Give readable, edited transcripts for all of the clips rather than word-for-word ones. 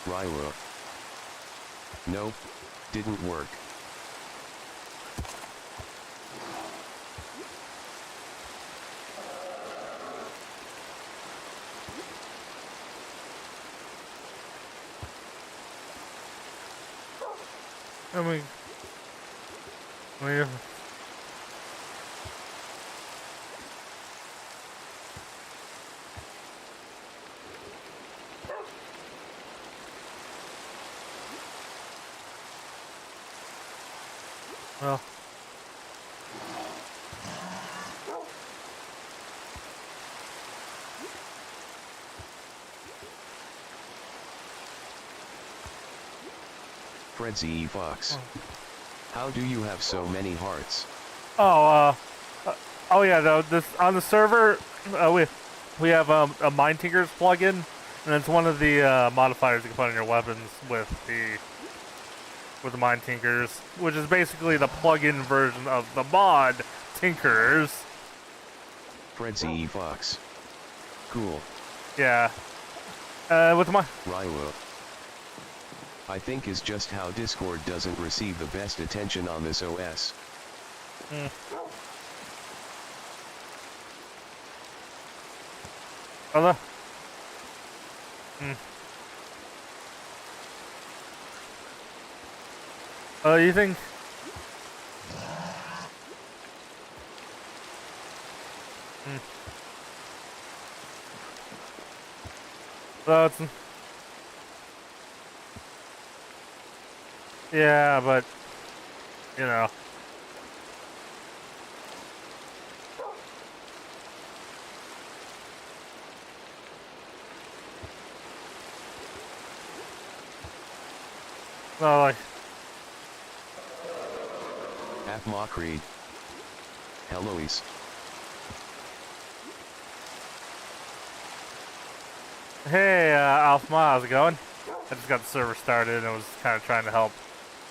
Rywa. Nope, didn't work. I mean, well, Fred Z. Fox. How do you have so many hearts? oh, oh yeah, though this on the server, we have a Mind Tinkers plugin, and it's one of the modifiers you can put on your weapons with the Mind Tinkers, which is basically the plug-in version of the mod Tinkers. Fred Z. Fox. Cool. Yeah. With my Rywa. I think is just how Discord doesn't receive the best attention on this OS. Other. You think? So it's. Yeah, but you know. No, like. Mock Reed. Heloise. Hey, Alpha, how's it going? I just got the server started and was kind of trying to help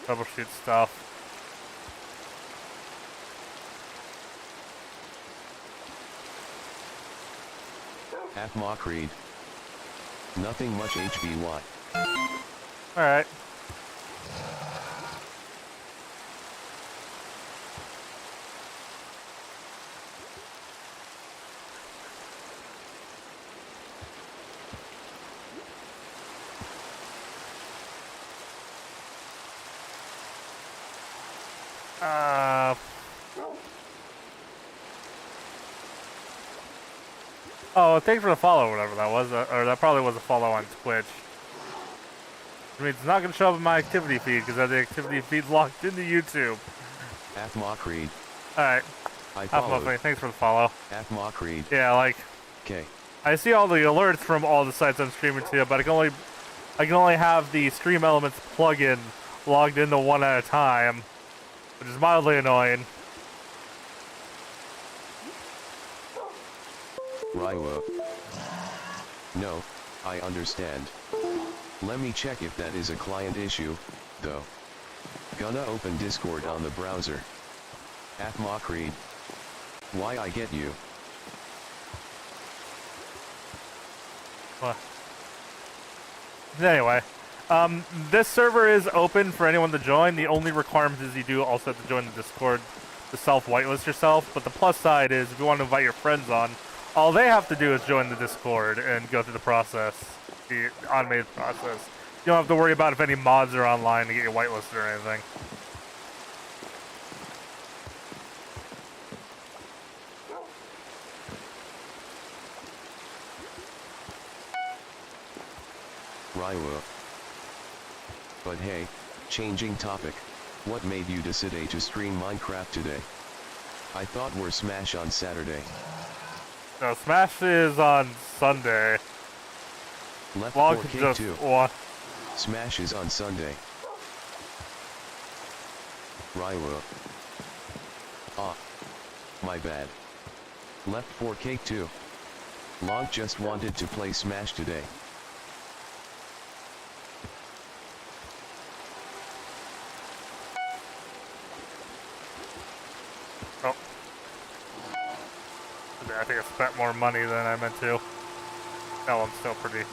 troubleshoot stuff. Mock Reed. Nothing much HBY. Alright. Oh, thanks for the follow, or whatever that was, or that probably was a follow on Twitch. I mean, it's not going to show up in my activity feed because the activity feed's locked into YouTube. Mock Reed. Alright. I followed. Thanks for the follow. Mock Reed. Yeah, like. Okay. I see all the alerts from all the sites I'm streaming to, but I can only have the Stream Elements plugin logged into one at a time, which is mildly annoying. Rywa. No, I understand. Let me check if that is a client issue, though. Gonna open Discord on the browser. Mock Reed. Why I get you? What? Anyway, this server is open for anyone to join. The only requirement is you do also have to join the Discord to self-whitelist yourself. But the plus side is if you want to invite your friends on, all they have to do is join the Discord and go through the process, the automated process. You don't have to worry about if any mods are online to get you whitelisted or anything. Rywa. But hey, changing topic, what made you decide to stream Minecraft today? I thought we're Smash on Saturday. No, Smash is on Sunday. Left Log 4K too. What? Smash is on Sunday. Rywa. Ah. My bad. Left 4K too. Log just wanted to play Smash today. Oh. I think I spent more money than I meant to. No, I'm still pretty.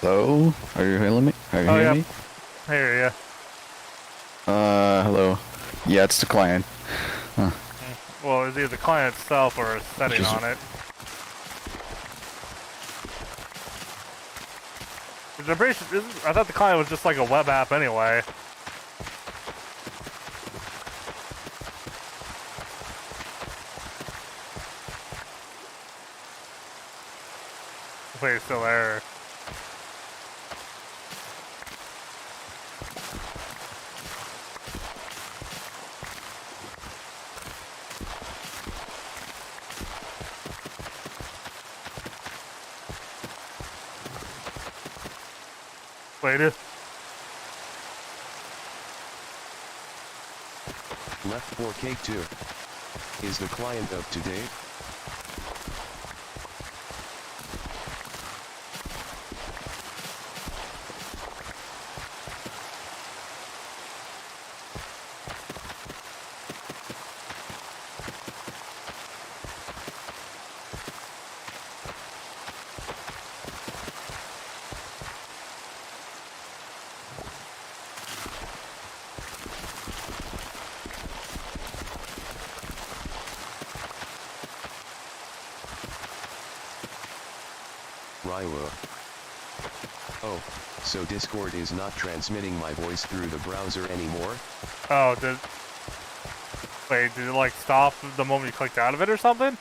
Hello? Are you hearing me? Are you hearing me? I hear ya. Hello. Yeah, it's the client. Huh. Well, it's either the client itself or a setting on it. Which I'm pretty sure, I thought the client was just like a web app anyway. Wait, it's still there. Wait, Left for cake 2. Is the client up to date? Raiwo. Oh, so Discord is not transmitting my voice through the browser anymore? oh, wait, did it like stop the moment you clicked out of it or something?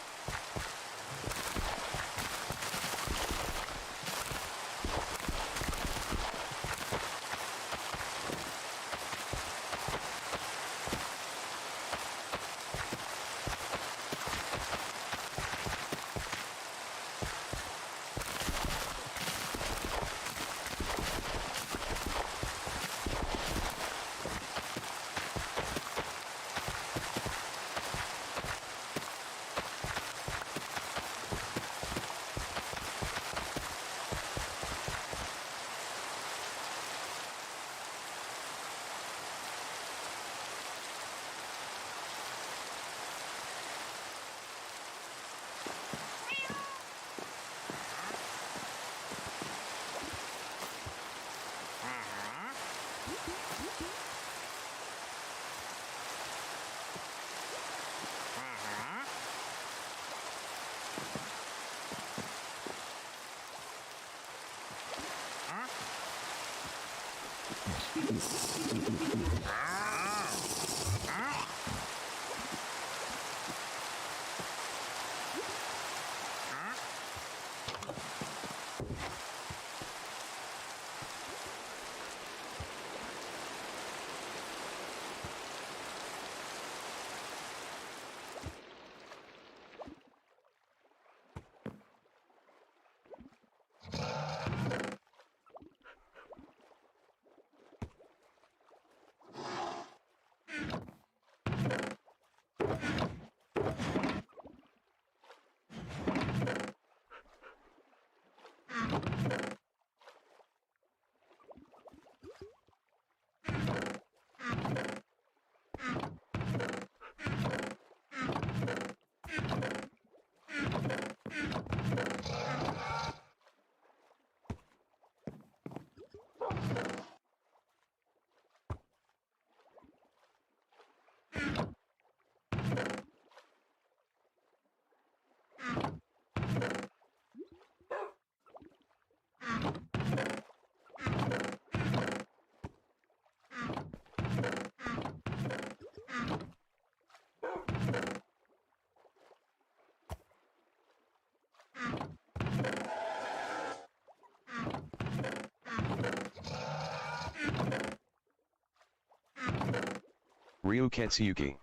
Ryuketsuki.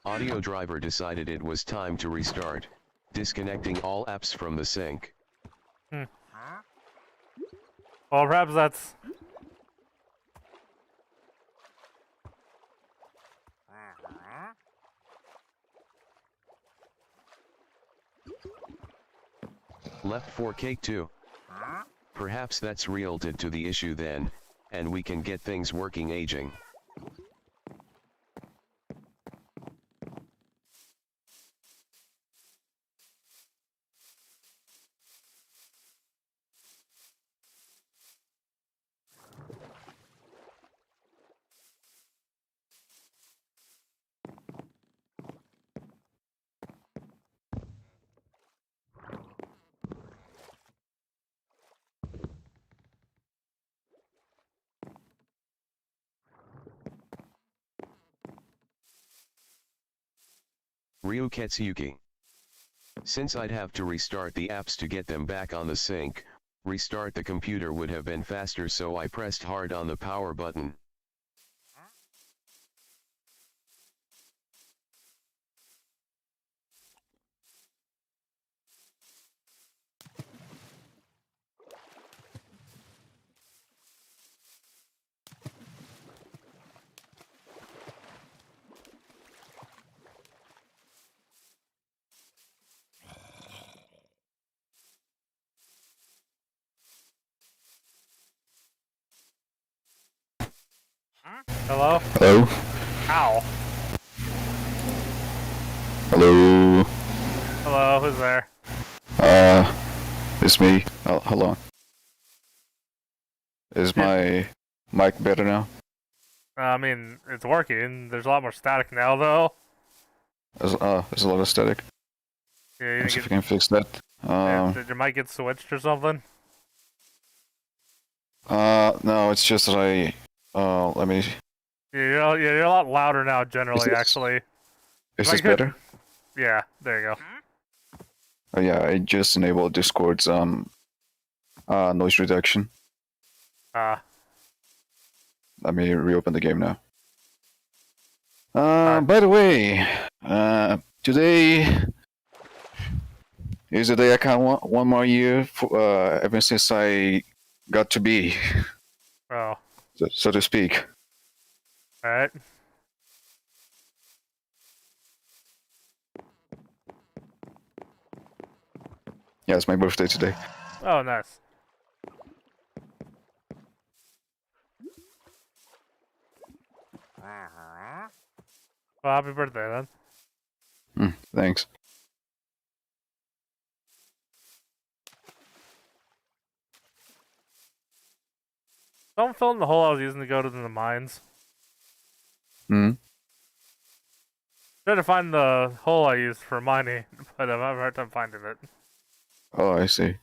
Audio driver decided it was time to restart, disconnecting all apps from the sync. Well, perhaps that's... Left for cake too. Perhaps that's related to the issue then, and we can get things working aging. Ryuketsuki. Since I'd have to restart the apps to get them back on the sync, restart the computer would have been faster, so I pressed hard on the power button. Hello? Hello? Ow. Hello? Hello, who's there? It's me. Oh, hold on. Is my mic better now? I mean, it's working. There's a lot more static now, though. There's a lot of static. Yeah, you Let's see didn't if I can fix that. did your mic get switched or something? No, it's just that let me... Yeah, you're a lot louder now, generally, this- actually. Is Like this it- better? Yeah, there you go. Oh yeah, I just enabled Discord's, noise reduction. Let me reopen the game now. By the way, today is the day I count one more year for, ever since I got to be, Oh, so to speak. alright. Yeah, it's my birthday today. Oh, nice. Well, happy birthday, then. Thanks. Don't fill in the hole I was using to go to the mines. Hmm. Tried to find the hole I used for mining, but I'm having a hard time finding it. Oh, I see.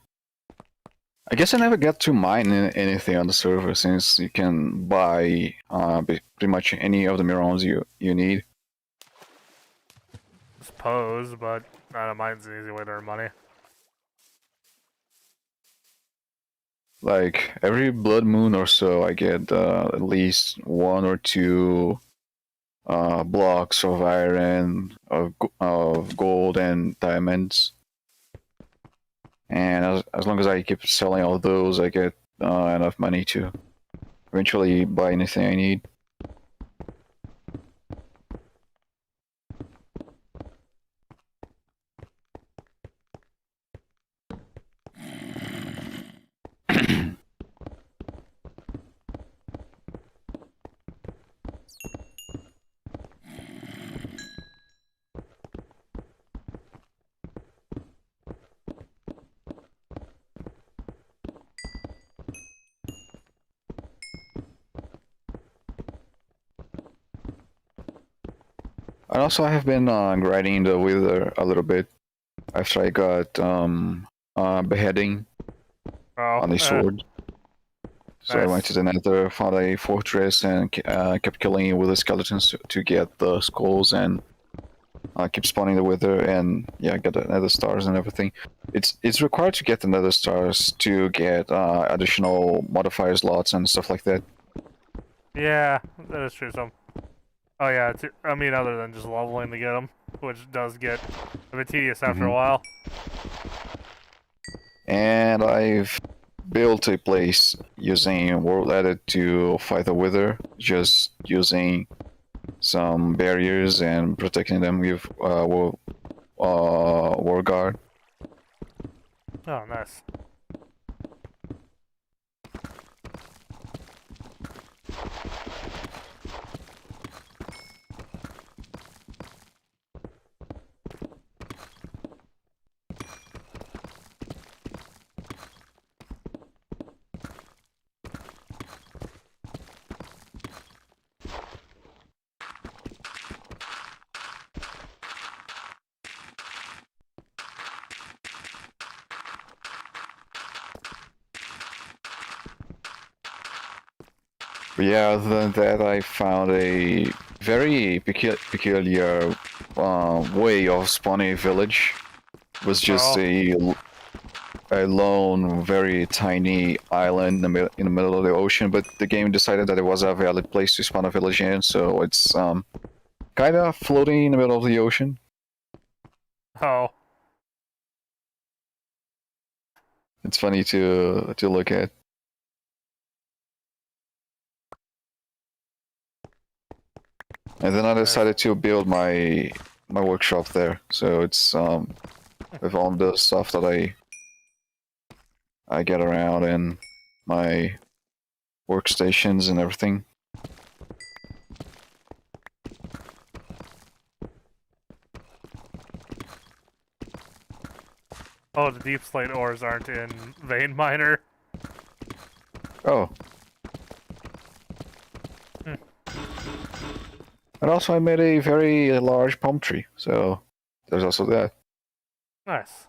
I guess I never got to mine anything on the server, since you can buy pretty much any of the minerals you need. I suppose, but mine's an easy way to earn money. Like every blood moon or so, I get at least 1 or 2 blocks of iron, of gold and diamonds. And as long as I keep selling all those, I get enough money to eventually buy anything I need. And also, I have been grinding the wither a little bit after I got beheading Oh, on the sword. So I went to the nether, found a fortress, and kept killing with the skeletons to get the skulls, and keep spawning the wither, and yeah, get the nether stars and everything. It's required to get the nether stars to get additional modifier slots and stuff like that. yeah, that is true. So Oh yeah, I mean, other than just leveling to get them, which does get a bit tedious after a Mhm. while. And I've built a place using World Edit to fight the Wither, just using some barriers and protecting them with War Guard. Oh, nice. But yeah, other than that, I found a very peculiar way of spawning a village. It was just Oh, a lone, very tiny island in the middle of the ocean, but the game decided that it was a valid place to spawn a village in, so it's kind of floating in the middle of the ocean. oh, It's funny to look at. And then I nice. decided to build my workshop there, so it's with all the stuff that I get around and my workstations and everything. Oh, the deep slate ores aren't in vein miner. Oh. Hmm. And also I made a very large palm tree, so there's also that. Nice.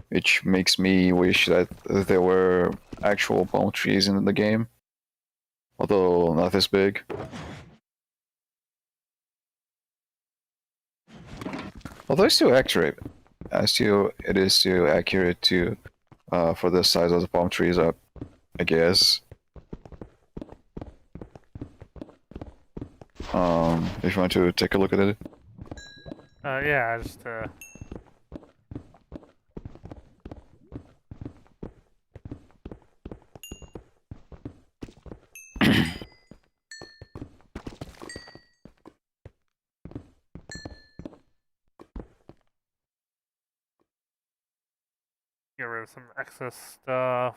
Which makes me wish that there were actual palm trees in the game. Although not this big. Although it's still accurate. It is still accurate to for the size of the palm trees up, I guess. If you want to take a look at it. Yeah, just get rid of some excess stuff.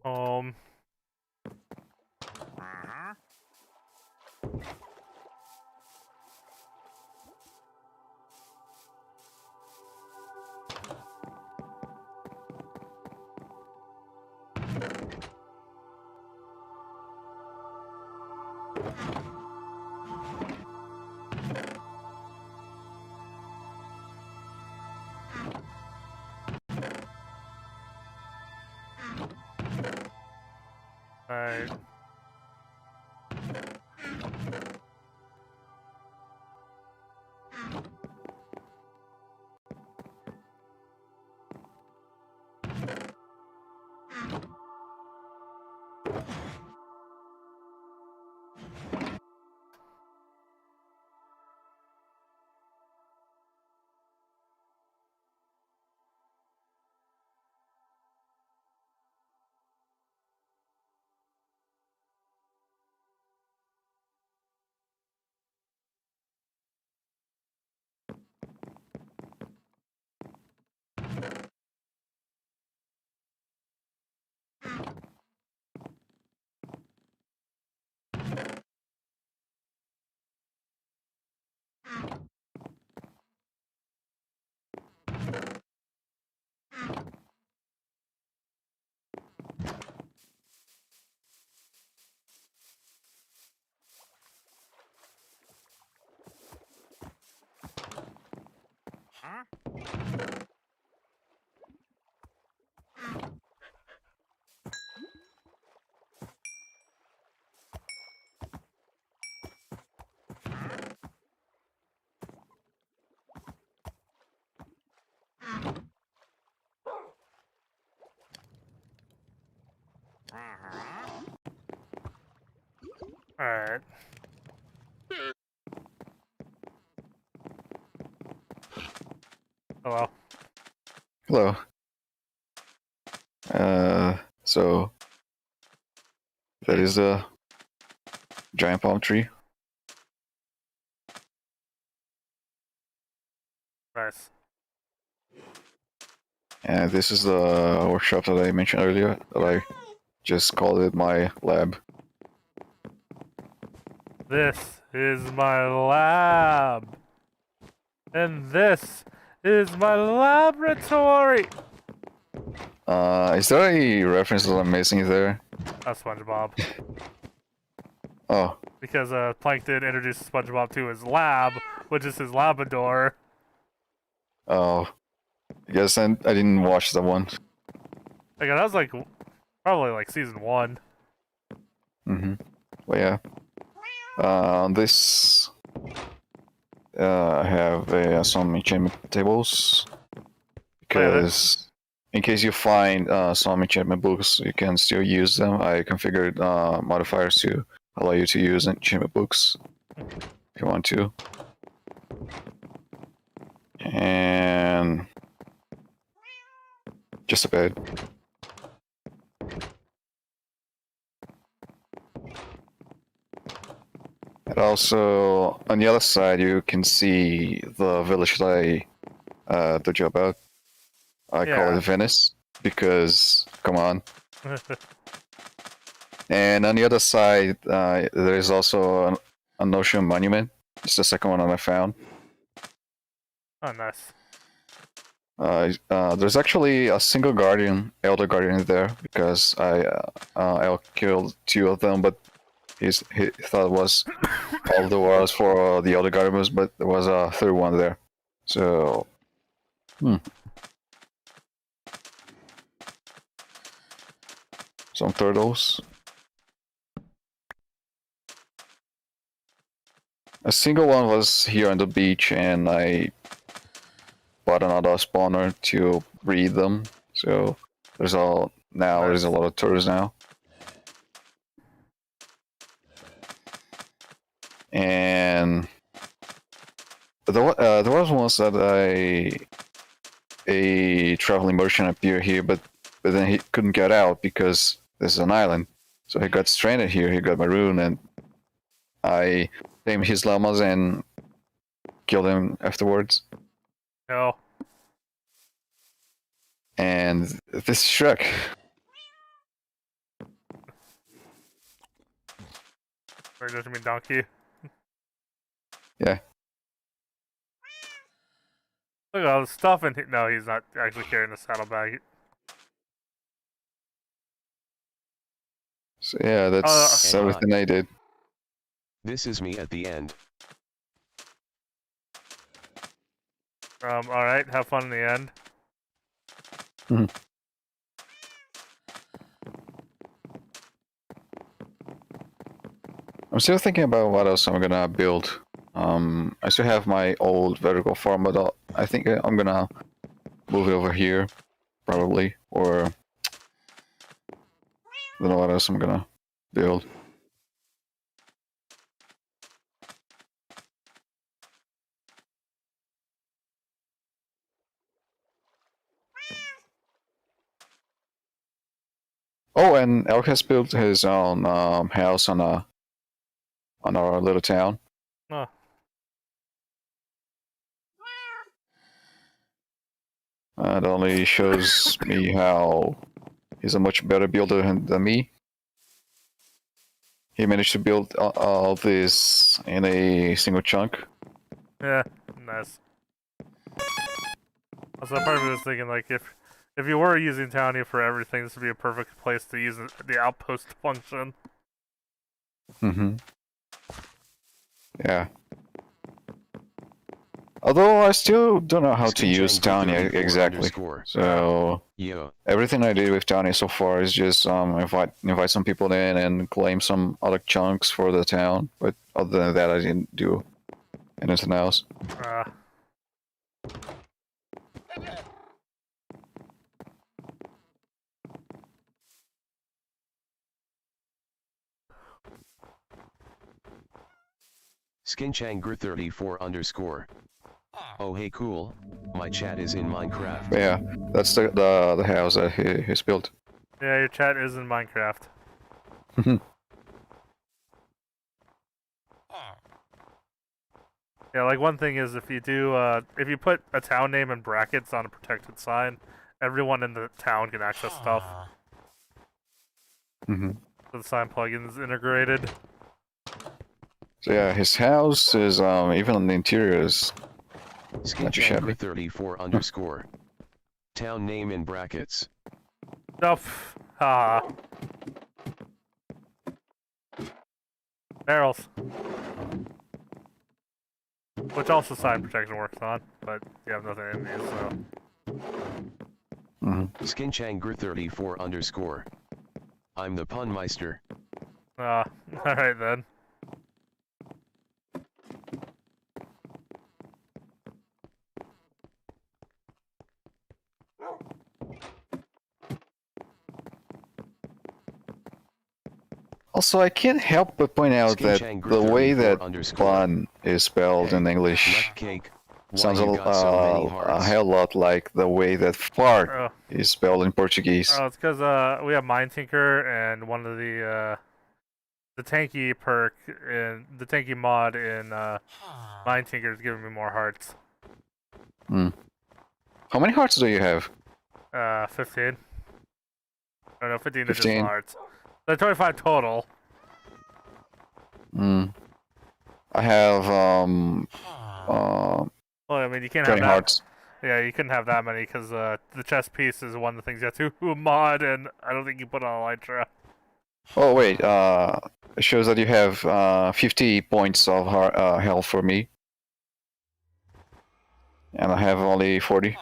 Um. Right. Oh well. Hello. So that is a giant palm tree. Nice. And this is the workshop that I mentioned earlier, that I just called it my lab. This is my lab. And this is my laboratory. Is there a reference that I'm missing there? That's SpongeBob. Oh, Because Plankton introduces SpongeBob to his lab, which is his Labrador. oh. I guess I didn't watch that one. Like that was like probably like season 1. Mm-hmm. Well, yeah. This I have some enchantment tables because in case you find some enchantment books, you can still use them. I configured modifiers to allow you to use enchantment books if you want to. And just a bed. And also, on the other side, you can see the village that I told you about. I call it Venice, because, come on. And on the other side, there is also an ocean monument. It's the second one that I found. Oh, nice. There's actually a single guardian, elder guardian there, because I killed 2 of them, but he thought it was all the wars for the elder guardians, but there was a 3rd one there. So, some turtles. A single one was here on the beach, and I bought another spawner to breed them. So there's there's a lot of turtles now. And there was once that a traveling merchant appeared here, but then he couldn't get out because this is an island. So he got stranded here. He got marooned, and I tamed his llamas and killed him afterwards. No. And this is Shrek. Or does it mean donkey? Yeah. Look at all the stuff in here. No, he's not actually carrying the saddlebag. So yeah, that's everything I did. This is me at the end. Alright, have fun in the end. I'm still thinking about what else I'm gonna build. I still have my old vertical farm, but I think I'm gonna move it over here, probably, or I don't know what else I'm gonna build. Oh, and Elk has built his own house on our little town. Oh. It only shows me how he's a much better builder than me. He managed to build all this in a single chunk. Yeah, nice. Also, part of me was thinking, like, if you were using Townie for everything, this would be a perfect place to use the outpost function. Mm-hmm. Yeah. Although I still don't know how to use Townie exactly. So everything I did with Townie so far is just invite some people in and claim some other chunks for the town. But other than that, I didn't do anything else. Skinchangr34_. Oh hey cool, My chat is in Minecraft. Yeah, that's the house that he's built. Yeah, your chat is in Minecraft. Yeah, like one thing is if you do, if you put a town name in brackets on a protected sign, everyone in the town can access stuff. Mm-hmm. So the sign plugin's integrated. So yeah, his house is even on the interior is not too shabby. SkinChanger34_. Town name in brackets. Nope. Ah. Barrels. Which also sign protection works on, but you have nothing in these, so. Mm-hmm. SkinChanger34_. I'm the Punmeister. Alright then. Also, I can't help but point out that the way that pun is spelled in English sounds a hell lot like the way that fart is spelled in Portuguese. Oh, it's because we have Mine Tinker and one of the tanky perk in the tanky mod in Mine Tinker is giving me more hearts. Hmm. How many hearts do you have? 15. Oh no, 15 15. additional hearts. So 25 total. Hmm. I have Well, I mean, you can't 20 have that. hearts. Yeah, you couldn't have that many because the chest piece is one of the things you have to mod, and I don't think you put on Elytra. Oh wait, it shows that you have 50 points of health for me, and I have only 40.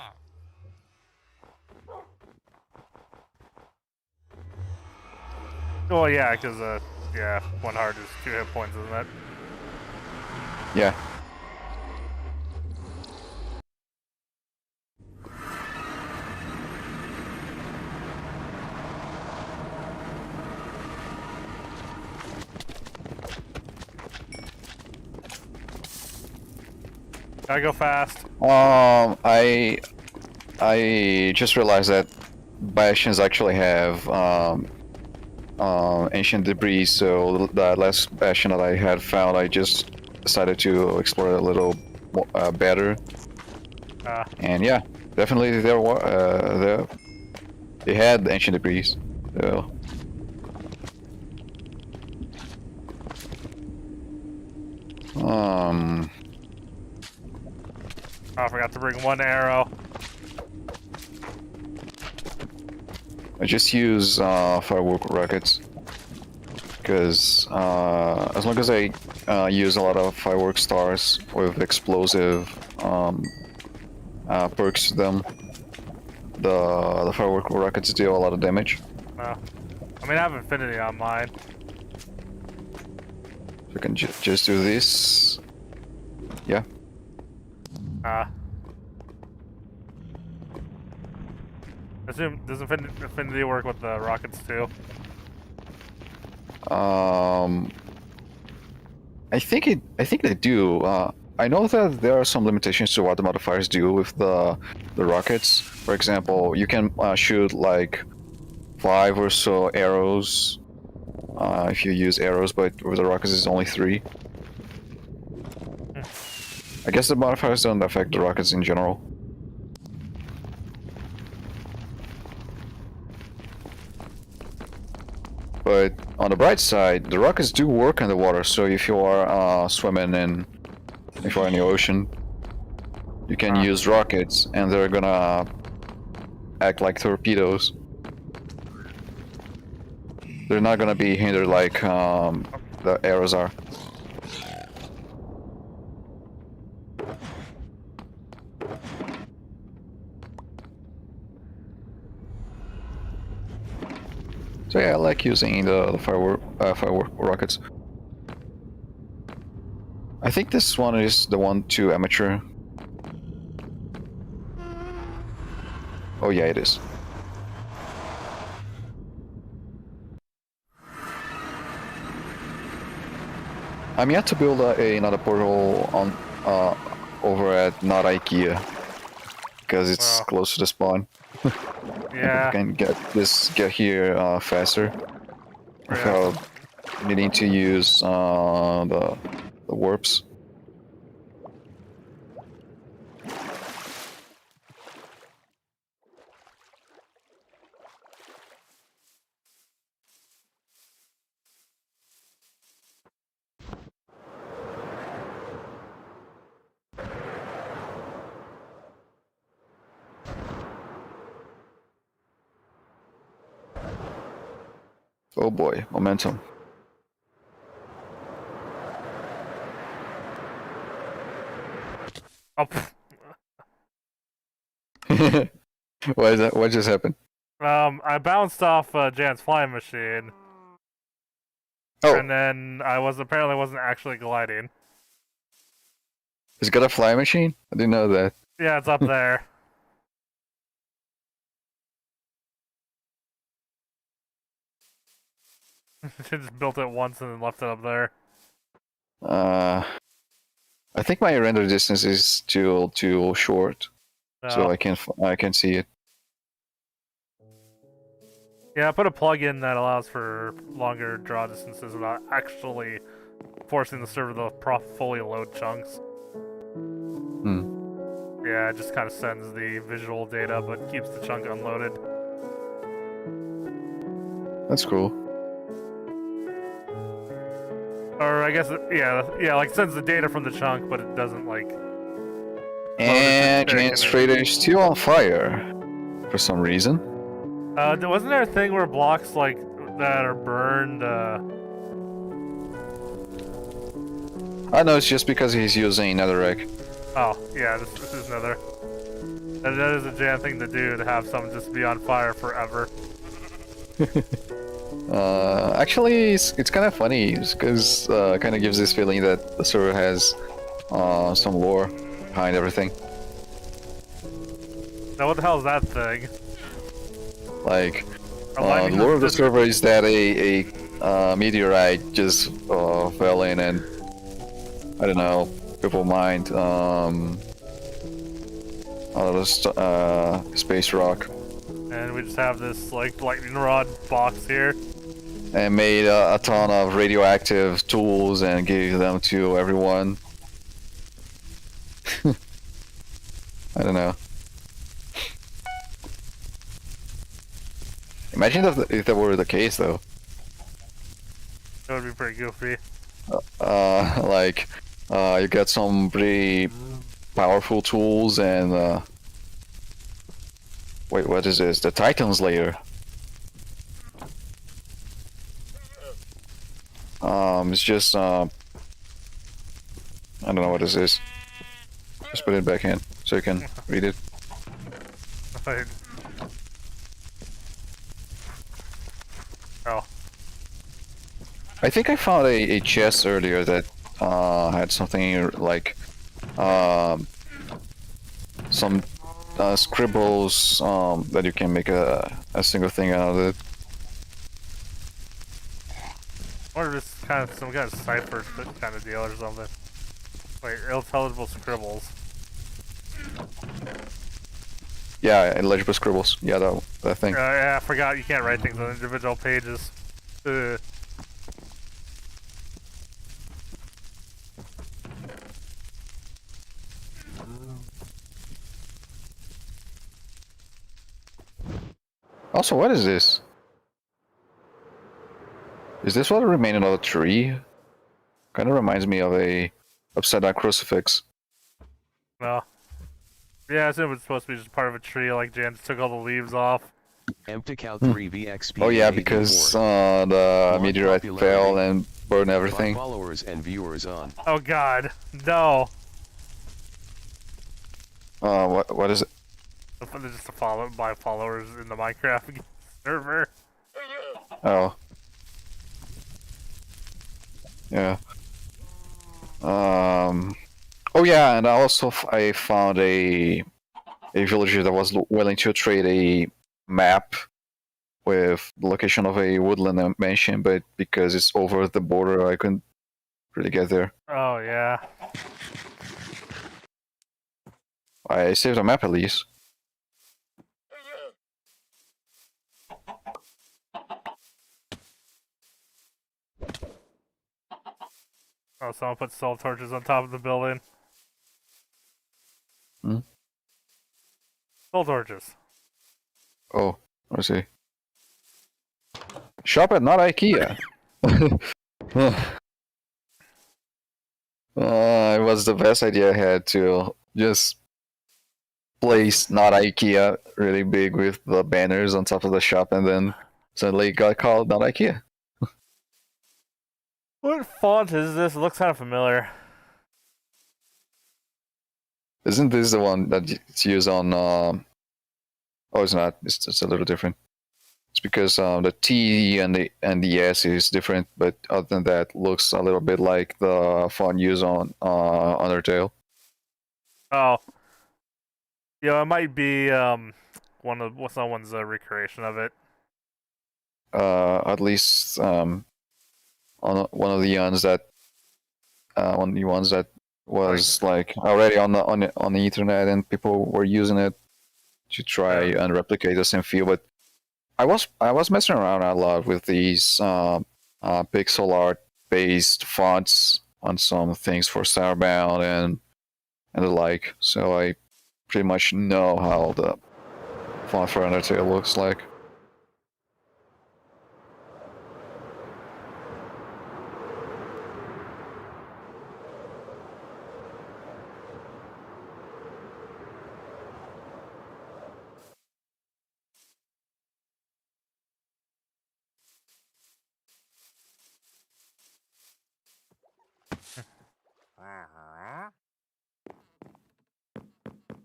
Well, yeah, because yeah, one heart is 2 hit points, isn't it? Yeah. Gotta go fast. I just realized that bastions actually have ancient debris, so the last bastion that I had found, I just decided to explore it a little better. And yeah, definitely they had ancient debris. So. Oh, I forgot to bring one arrow. I just use firework rockets because as long as I use a lot of firework stars with explosive perks to them, the firework rockets deal a lot of damage. I mean, I have infinity on mine. So I can just do this. Yeah. Assume does infinity work with the rockets too? I think they do. I know that there are some limitations to what the modifiers do with the rockets. For example, you can shoot like 5 or so arrows if you use arrows, but with the rockets it's only 3. I guess the modifiers don't affect the rockets in general. But on the bright side, the rockets do work underwater, so if you are swimming if you're in the ocean, you can use rockets and they're gonna act like torpedoes. They're not gonna be hindered like the arrows are. So yeah, I like using the firework rockets. I think this one is the one to amateur. Oh yeah, it is. I'm yet to build another portal on over at not IKEA. because it's close to the spawn. Yeah. You can get here faster without needing to use the warps. Oh boy, momentum. Oh, What is that? What just happened? I bounced off Jan's flying machine. Oh, And then I apparently wasn't actually gliding. it's got a fly machine? I didn't know that. Yeah, it's up there. Just built it once and then left it up there. I think my render distance is too short, so I can see it. Yeah, I put a plugin that allows for longer draw distances without actually forcing the server to fully load chunks. Yeah, it just kind of sends the visual data, but keeps the chunk unloaded. That's cool. Or I guess, yeah, like sends the data from the chunk, but it doesn't like. And Jan's trader is still on fire for some reason. Wasn't there a thing where blocks like that are burned? I know it's just because he's using netherrack. Oh, yeah, this is another. That is a Jan thing to do, to have something just be on fire forever. Actually, it's kind of funny because it kind of gives this feeling that the server has some lore behind everything. Now, what the hell is that thing? Like, the lore of the server is that a meteorite just fell in and, I don't know, people mined space rock. And we just have this, like, lightning rod box here. And made a ton of radioactive tools and gave them to everyone. I don't know. Imagine if that were the case, though. That would be pretty goofy. You got some pretty powerful tools and, wait, what is this? The Titan's layer. It's just, I don't know what this is. Just put it back in so you can read it. Oh. I think I found a chest earlier that had something like some scribbles that you can make a single thing out of it. Or just kind of some kind of cipher kind of deal or something. Wait, intelligible scribbles. Yeah, illegible scribbles. Yeah, that thing. Yeah, I forgot you can't write things on individual pages. Ugh. Also, what is this? Is this what remained of a tree? Kind of reminds me of a upside-down crucifix. No. Yeah, I assume it's supposed to be just part of a tree, like Jan just took all the leaves off. Emptical 3VXP. Oh yeah, because the meteorite fell and burned everything. Followers and viewers on. Oh god, no. What is it? Just to follow by followers in the Minecraft server. Oh. Yeah. Oh yeah, and I found a villager that was willing to trade a map with the location of a woodland mansion, but because it's over the border, I couldn't really get there. Oh yeah. I saved a map at least. Oh, someone put soul torches on top of the building. Hmm? Soul torches. Oh, I see. Shop at not IKEA. It was the best idea I had to just place not IKEA really big with the banners on top of the shop, and then suddenly it got called not IKEA. What font is this? It looks kind of familiar. Isn't this the one that it's used on? Oh, it's not. It's a little different. It's because the T and the S is different, but other than that, looks a little bit like the font used on Undertale. Oh. Yeah, it might be someone's recreation of it. At least on one of the ones that was like already on the Ethernet, and people were using it to try and replicate the same feel. But I was messing around a lot with these pixel art based fonts on some things for Starbound and the like. So I pretty much know how the font for Undertale looks like.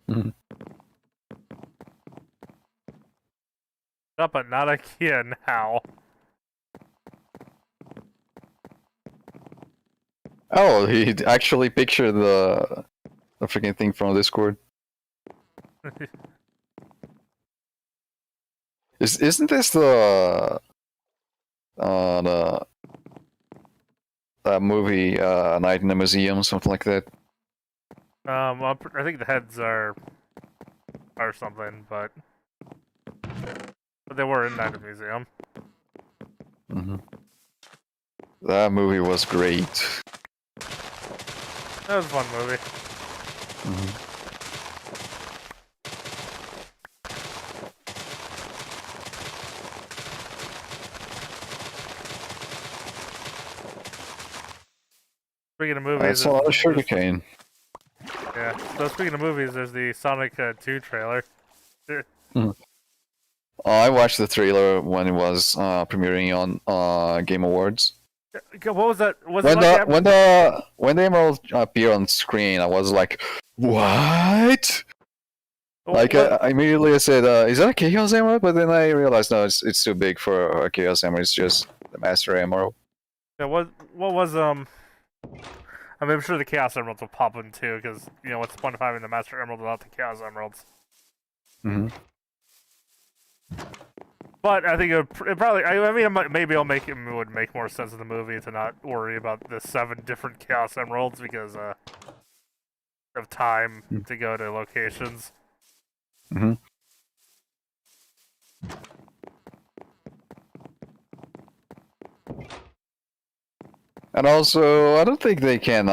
Mhm. Up, but not IKEA now. Oh, he actually pictured the freaking thing from Discord. Isn't this the movie Night in the Museum, something like that? I think the heads are something, but they were in Night at the Museum. Mm-hmm. That movie was great. That was a fun movie. Mm-hmm. Speaking of movies, That's a lot of sugarcane. Yeah. So speaking of movies, there's the Sonic 2 trailer. I watched the trailer when it was premiering on Game Awards. What was that? Was When it like when the Emerald appeared on screen, I was like, "What?" Like I immediately said, "Is that a Chaos Emerald?" But then I realized, no, it's too big for a Chaos Emerald. It's just the Master Emerald. Yeah, what was I mean, I'm sure the Chaos Emeralds will pop in too, because what's the point of having the Master Emerald without the Chaos Emeralds? Mm-hmm. But I think it probably. I mean, maybe it would make more sense in the movie to not worry about the 7 different Chaos Emeralds because of time to go to locations. Mm-hmm. And also, I don't think they can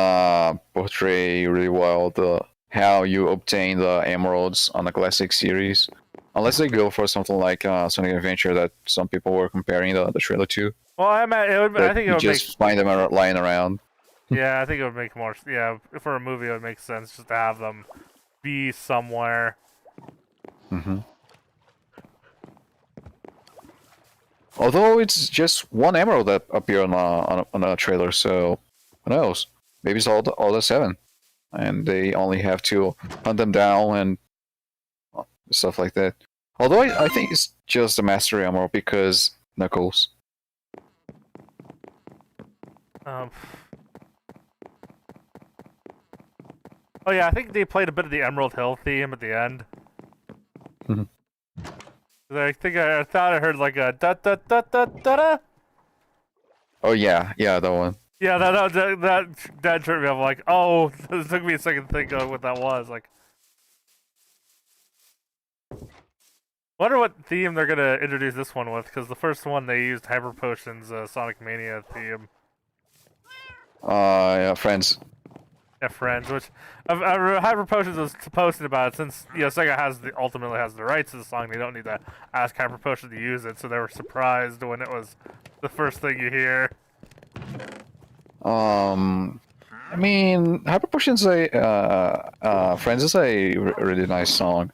portray really well how you obtain the emeralds on the classic series, unless they go for something like Sonic Adventure that some people were comparing the trailer to. Well, I think it would just find them lying around. Yeah, I think it would make more. Yeah, for a movie, it would make sense just to have them be somewhere. Mm-hmm. Although it's just one emerald that appeared on a trailer, so who knows? Maybe it's all the 7, and they only have to hunt them down and stuff like that. Although I think it's just the Master Emerald because Knuckles. Oh yeah, I think they played a bit of the Emerald Hill theme at the end. I thought I heard like a da da da da da da. Oh yeah, that one. Yeah, that tripped me up. Like, oh, it took me a second to think of what that was. Like, wonder what theme they're gonna introduce this one with, because the first one they used Hyper Potion's Sonic Mania theme. Yeah, Friends. Yeah, Friends, which Hyper Potions was posted about it since Sega ultimately has the rights to the song. They don't need to ask Hyper Potion to use it, so they were surprised when it was the first thing you hear. I mean, Hyper Potion's Friends is a really nice song.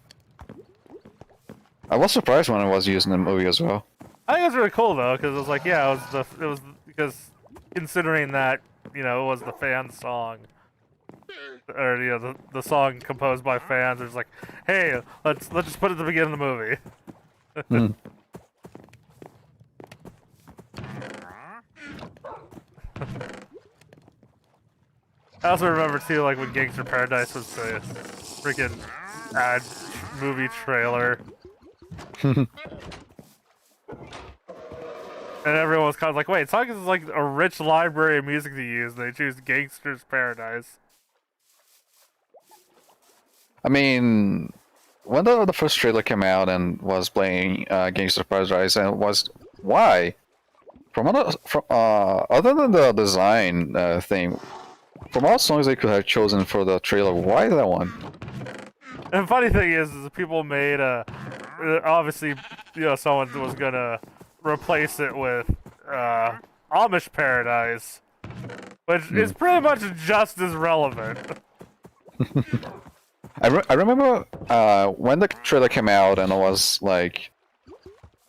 I was surprised when I was using the movie as well. I think it was really cool though, because it was like, yeah, it was because considering that it was the fan song, or the song composed by fans. It's like, hey, let's just put it at the beginning of the movie. Mm. I also remember too, like when Gangster Paradise was the freaking ad movie trailer. And everyone was kind of like, wait, Sonic is like a rich library of music to use, and they choose Gangster's Paradise. I mean, when the first trailer came out and was playing Gangster Paradise, and it was why? Other than the design thing, from all songs they could have chosen for the trailer, why that one? And the funny thing is people made obviously, someone was gonna replace it with Amish Paradise, which is pretty much just as relevant. I remember when the trailer came out, and I was like,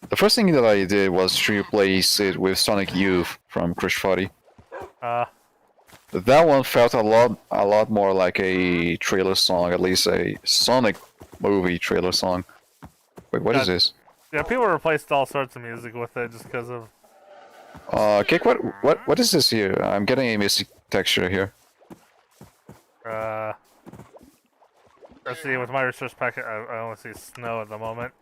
the first thing that I did was to replace it with Sonic Youth from Crush 40. That one felt a lot more like a trailer song, at least a Sonic movie trailer song. Wait, what is this? Yeah, people replaced all sorts of music with it just because of. Kick, what is this here? I'm getting a misty texture here. Let's see. With my research packet, I only see snow at the moment.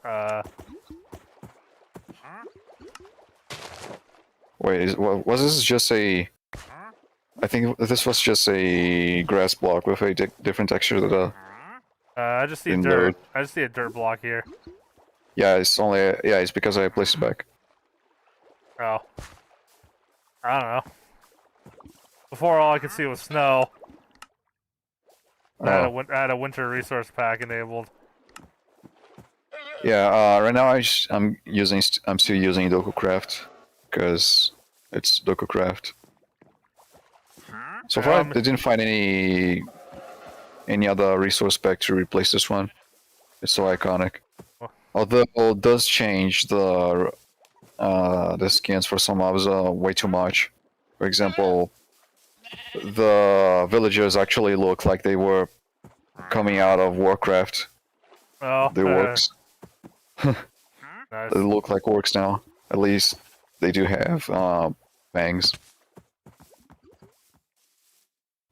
Wait, was this just a? I think this was just a grass block with a different texture to the. I just see in dirt. load. I just see a dirt block here. Yeah, it's because I placed it back. Oh. I don't know. Before, all I could see was snow. I had a winter resource pack enabled. Yeah, right now I'm still using DokuCraft because it's DokuCraft. So far, I didn't find any other resource pack to replace this one. It's so iconic. Although it does change the skins for some mobs way too much. For example, the villagers actually look like they were coming out of Warcraft. Oh, The orcs. Nice. They look like orcs now. At least they do have fangs.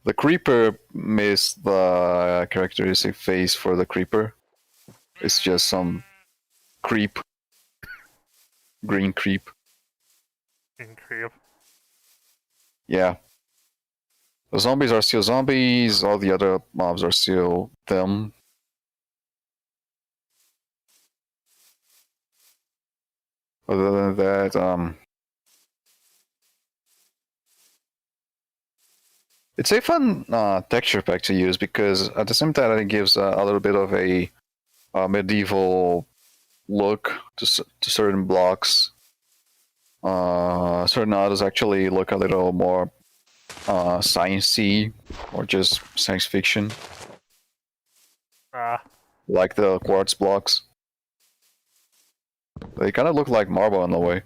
The creeper missed the characteristic face for the creeper. It's just some creep. Green creep. Green creep. Yeah. The zombies are still zombies, all the other mobs are still them. Other than that, it's a fun texture pack to use because at the same time it gives a little bit of a medieval look to certain blocks. Certain others actually look a little more science-y or just science fiction. Like the quartz blocks. They kind of look like marble in a way.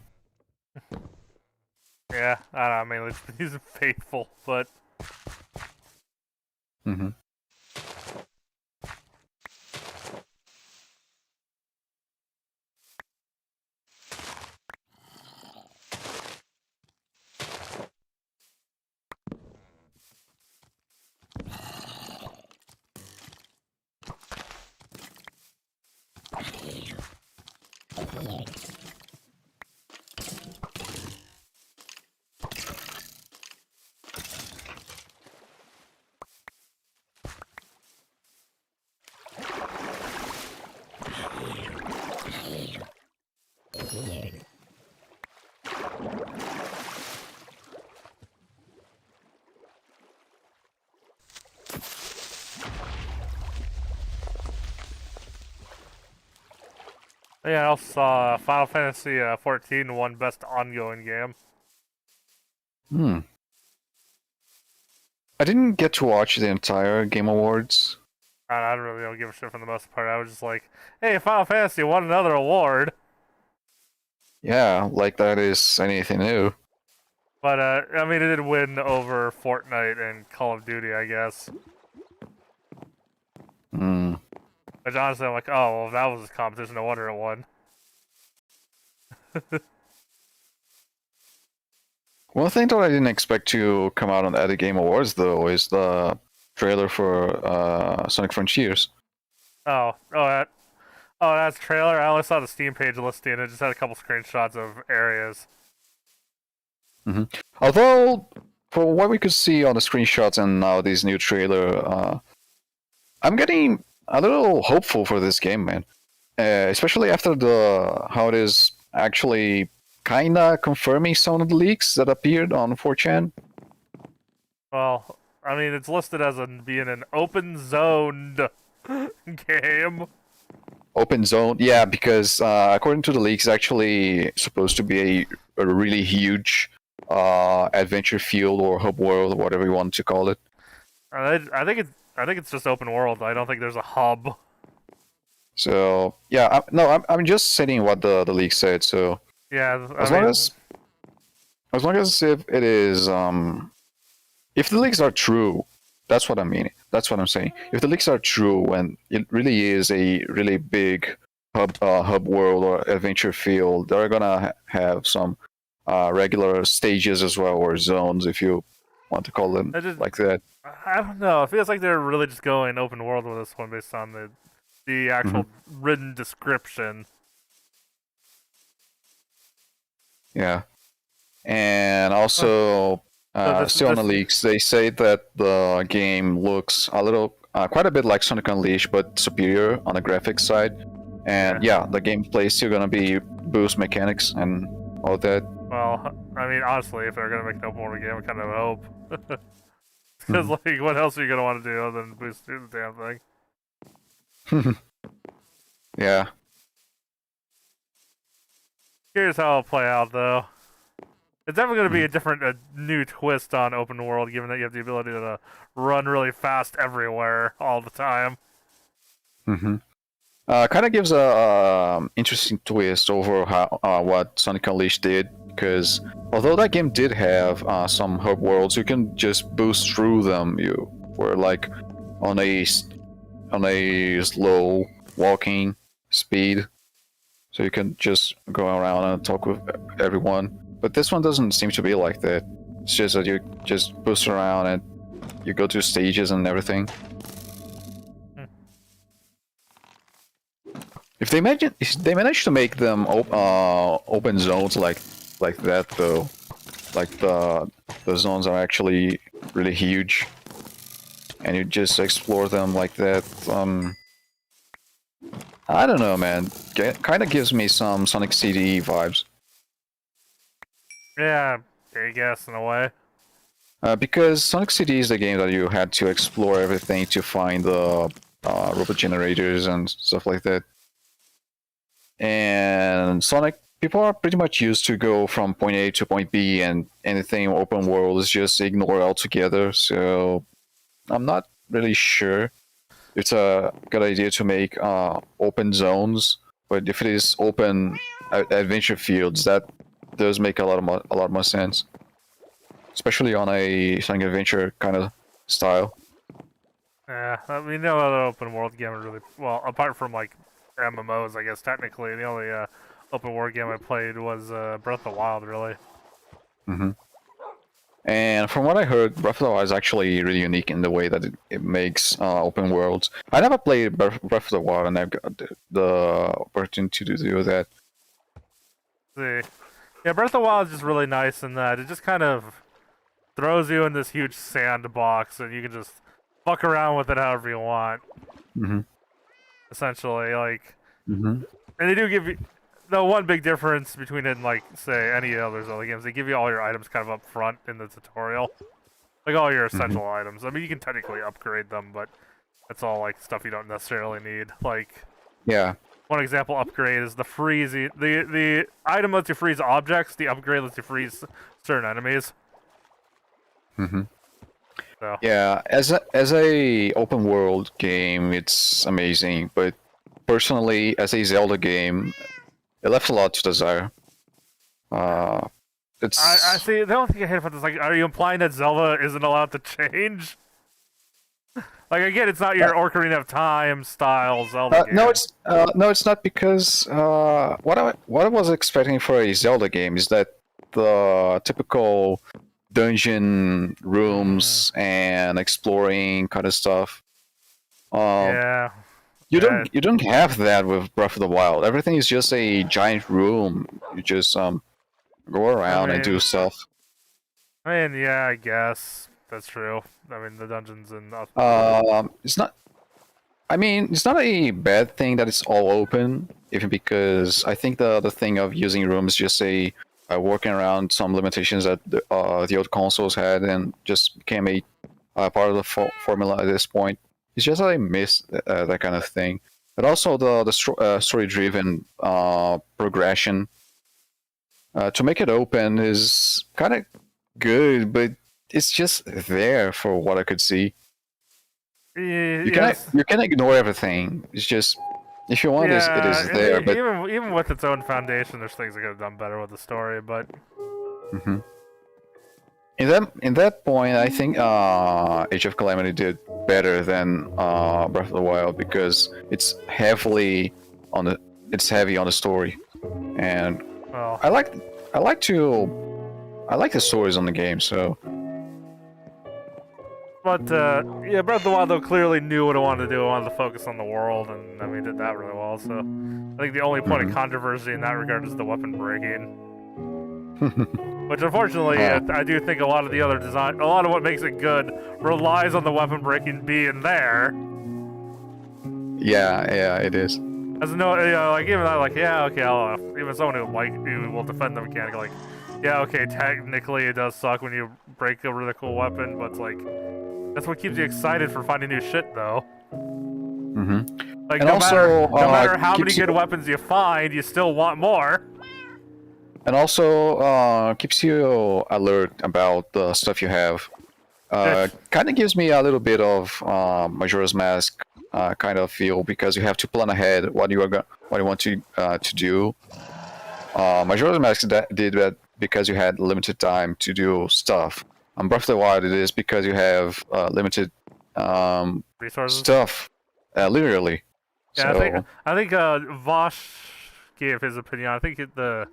Yeah, I don't know, mainly these are faithful, but... Mm-hmm. Yeah, I also saw Final Fantasy 14 won Best Ongoing Game. Hmm. I didn't get to watch the entire Game Awards. I really don't give a shit for the most part. I was just like, hey, Final Fantasy won another award. Yeah, like that is anything new. But, I mean, it did win over Fortnite and Call of Duty, I guess. Hmm. Which honestly, I'm like, oh, well, if that was a competition, no wonder it won. One thing that I didn't expect to come out at the Game Awards, though, is the trailer for Sonic Frontiers. That's trailer. I only saw the Steam page listing. It just had a couple screenshots of areas. Hmm. Although, from what we could see on the screenshots and now this new trailer, I'm getting a little hopeful for this game, man. Especially after how it is actually kinda confirming some of the leaks that appeared on 4chan. Well, I mean, it's listed as being an open-zoned game. Open zone, yeah, because according to the leaks, it's actually supposed to be a really huge adventure field or hub world, or whatever you want to call it. I think it's just open world. I don't think there's a hub. So yeah, I'm just saying what the leak said. So Yeah, as long as if it is if the leaks are true, that's what I mean. That's what I'm saying. If the leaks are true and it really is a really big hub world or adventure field, they're gonna have some regular stages as well, or zones, if you want to call them like that. I don't know. It feels like they're really just going open world with this one based on the actual written description. Yeah, and also still on the leaks, they say that the game looks a little, quite a bit like Sonic Unleashed, but superior on the graphics side. And yeah, the gameplay is still gonna be boost mechanics and all that. Well, I mean, honestly, if they're gonna make an open world game, I kind of hope. Because, like, what else are you gonna want to do other than boost through the damn thing? Yeah. Here's how it'll play out, though. It's definitely going to be a new twist on open world, given that you have the ability to run really fast everywhere all the time. Kind of gives a interesting twist over how what Sonic Unleashed did, because although that game did have some hub worlds, you can just boost through them. You were like on a slow walking speed, so you can just go around and talk with everyone. But this one doesn't seem to be like that. It's just that you just boost around and you go to stages and everything. If they manage to make them open zones like that, though, like the zones are actually really huge, and you just explore them like that. I don't know, man. Kind of gives me some Sonic CD vibes. Yeah, I guess, in a way. Because Sonic CD is the game that you had to explore everything to find the robot generators and stuff like that. And Sonic, people are pretty much used to go from point A to point B, and anything open world is just ignored altogether. So I'm not really sure it's a good idea to make open zones, but if it is open adventure fields, that does make a lot more sense, especially on a Sonic Adventure kind of style. Yeah, I mean, no other open world game really. Well, apart from like MMOs, I guess technically the only open world game I played was Breath of the Wild, really. And from what I heard, Breath of the Wild is actually really unique in the way that it makes open worlds. I never played Breath of the Wild, and I've got the opportunity to do that. See, yeah, Breath of the Wild is just really nice in that it just kind of throws you in this huge sandbox, and you can just fuck around with it however you want. Essentially, like, and they do give you the one big difference between it and, like, say, any other Zelda games. They give you all your items kind of up front in the tutorial, like all your essential items. I mean, you can technically upgrade them, but that's all like stuff you don't necessarily need. Like, yeah, one example upgrade is the freeze. The item lets you freeze objects. The upgrade lets you freeze certain enemies. Mm-hmm. So. Yeah, as a open world game, it's amazing. But personally, as a Zelda game, it left a lot to desire. It's I see. The only thing I hate about this, like, are you implying that Zelda isn't allowed to change? Like, again, it's not your Ocarina of Time style Zelda game. no, it's not because what I was expecting for a Zelda game is that the typical dungeon rooms and exploring kind of stuff. Yeah. You don't have that with Breath of the Wild. Everything is just a giant room. You just go around and do stuff. I mean, yeah, I guess that's true. I mean, the dungeons and it's not. I mean, it's not a bad thing that it's all open, even because I think the thing of using rooms is just a working around some limitations that the old consoles had, and just became a part of the formula at this point. It's just that I miss that kind of thing. But also the story-driven progression to make it open is kind of good, but it's just there for what I could see. You can ignore everything. It's just if you want, it is there. But even with its own foundation, there's things that could have done better with the story. But in that point, I think Age of Calamity did better than Breath of the Wild because it's heavy on the story, and I like the stories on the game. So. But, yeah, Breath of the Wild, though, clearly knew what it wanted to do. It wanted to focus on the world, and, I mean, did that really well, so... I think the only point of controversy in that regard is the weapon breaking. Which, unfortunately, I do think a lot of the other design... A lot of what makes it good relies on the weapon breaking being there. Yeah, it is. As no, like, even I, like, yeah, okay, even someone who will defend the mechanic, like, yeah, okay, technically it does suck when you break a really cool weapon, but it's like... That's what keeps you excited for finding new shit, though. Like, no matter how many good weapons you find, you still want more. And also keeps you alert about the stuff you have. Kind of gives me a little bit of Majora's Mask kind of feel because you have to plan ahead what you want to do. Majora's Mask did that because you had limited time to do stuff. On Breath of the Wild, it is because you have limited resources stuff, literally. Yeah, so... I think Vosh gave his opinion. I think I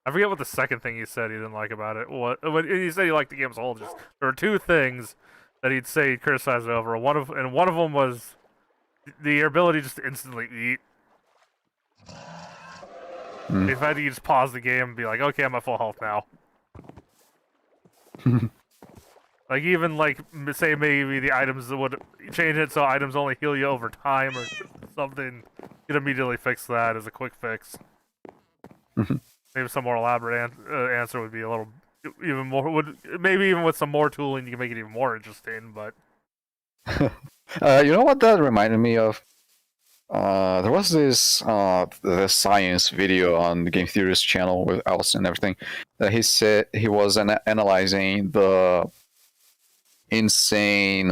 forget what the second thing he said he didn't like about it. When he said he liked the game as a whole, just there were two things that he'd say he criticized it over. One of them was the ability just to instantly eat. In fact, you just pause the game and be like, okay, I'm at full health now. Like, even, like, say maybe the items would change it so items only heal you over time or something. You'd immediately fix that as a quick fix. Maybe some more elaborate answer would be a little, even more, maybe even with some more tooling you can make it even more interesting, but... you know what that reminded me of? There was this the science video on the Game Theorist channel with Alice and everything that he said he was analyzing the insane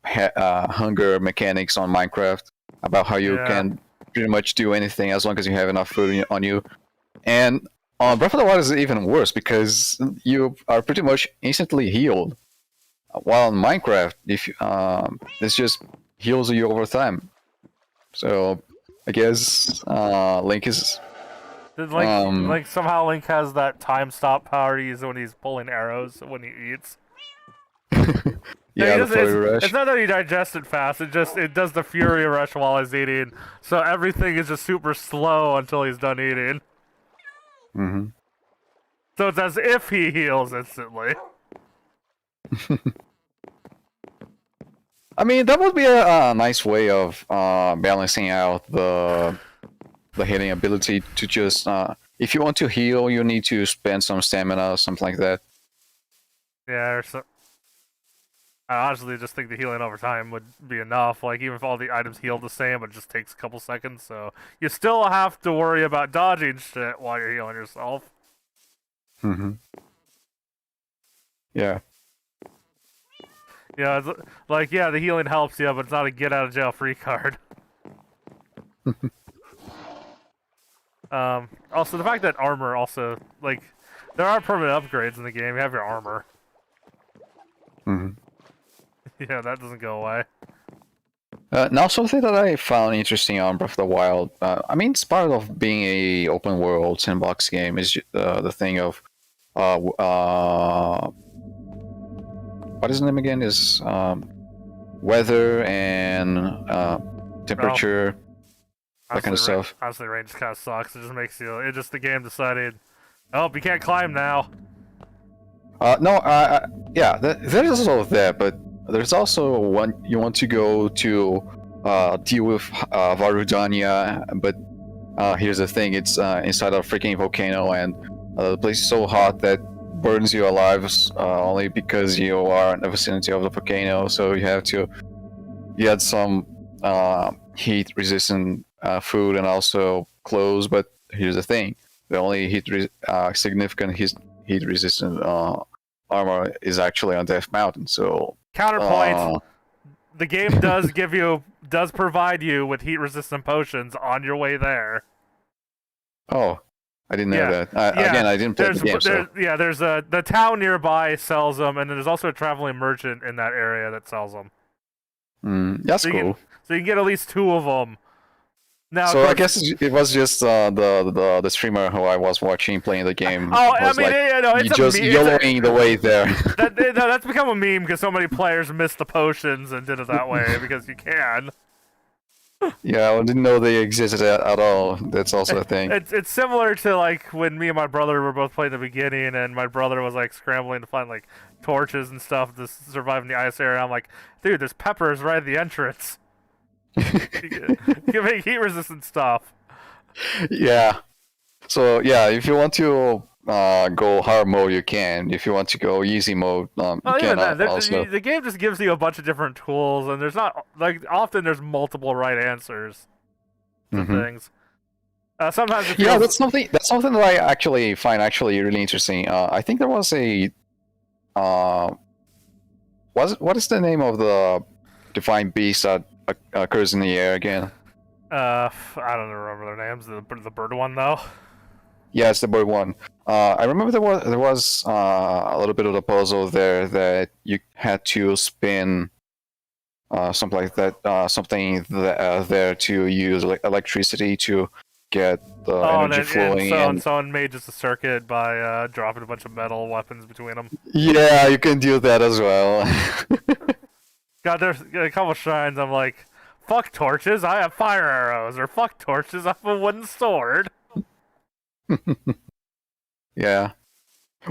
hunger mechanics on Minecraft about how you can pretty much do anything as long as you have enough food on you. And Breath of the Wild is even worse because you are pretty much instantly healed. While in Minecraft, if this just heals you over time. So I guess Link is. Link somehow Link has that time stop power he uses when he's pulling arrows when he eats. Yeah, the Fury Rush. It's not that he digests it fast. It does the Fury Rush while he's eating. So everything is just super slow until he's done eating. So it's as if he heals instantly. I mean, that would be a nice way of balancing out the healing ability to just if you want to heal, you need to spend some stamina or something like that. Yeah, I honestly just think the healing over time would be enough. Like, even if all the items heal the same, it just takes a couple seconds. So you still have to worry about dodging shit while you're healing yourself. Mm-hmm. Yeah. Yeah, it's like, yeah, the healing helps you, but it's not a get out of jail free card. Also, the fact that armor also, like, there are permanent upgrades in the game. You have your armor. Mm-hmm. Yeah, that doesn't go away. Now, something that I found interesting on Breath of the Wild, I mean, it's part of being a open world sandbox game, is the thing of, what is the name again? Is weather and temperature, that kind of stuff. Honestly, range kind of sucks. It just makes you. It just the game decided, oh, you can't climb now. No, yeah, there's also that, but there's also one you want to go to deal with Varudania, but here's the thing: it's inside a freaking volcano, and the place is so hot that burns you alive only because you are in the vicinity of the volcano. So you have to get some heat-resistant food and also clothes. But here's the thing: the only significant heat-resistant armor is actually on Death Mountain. So counterpoint: the game does provide you with heat-resistant potions on your way there. Oh, I didn't know that. Again, I didn't play the game. There's the town nearby sells them, and there's also a traveling merchant in that area that sells them. That's cool. So you can get at least 2 of them. Now, so I guess it was just the streamer who I was watching playing the game. Oh, I mean, it's just YOLOing the way there. That's become a meme because so many players missed the potions and did it that way because you can. Yeah, I didn't know they existed at all. That's also a thing. It's similar to like when me and my brother were both playing the beginning, and my brother was like scrambling to find like torches and stuff to survive in the ice area. I'm like, dude, there's peppers right at the entrance. You can make heat resistant stuff. Yeah. So yeah, if you want to go hard mode, you can. If you want to go easy mode, you can also. The game just gives you a bunch of different tools, and there's not like often there's multiple right answers to things. Sometimes it feels... that's something that I actually find really interesting. I think there was a what is the name of the divine beast that occurs in the air again? I don't remember their names. The bird one though. Yeah, it's the bird one. I remember there was a little bit of a puzzle there that you had to spin something like that, there to use electricity to get the energy flowing. And someone made just a circuit by dropping a bunch of metal weapons between them. Yeah, you can do that as well. God, there's a couple shrines. I'm like, fuck torches, I have fire arrows, or fuck torches, I have a wooden sword. Yeah.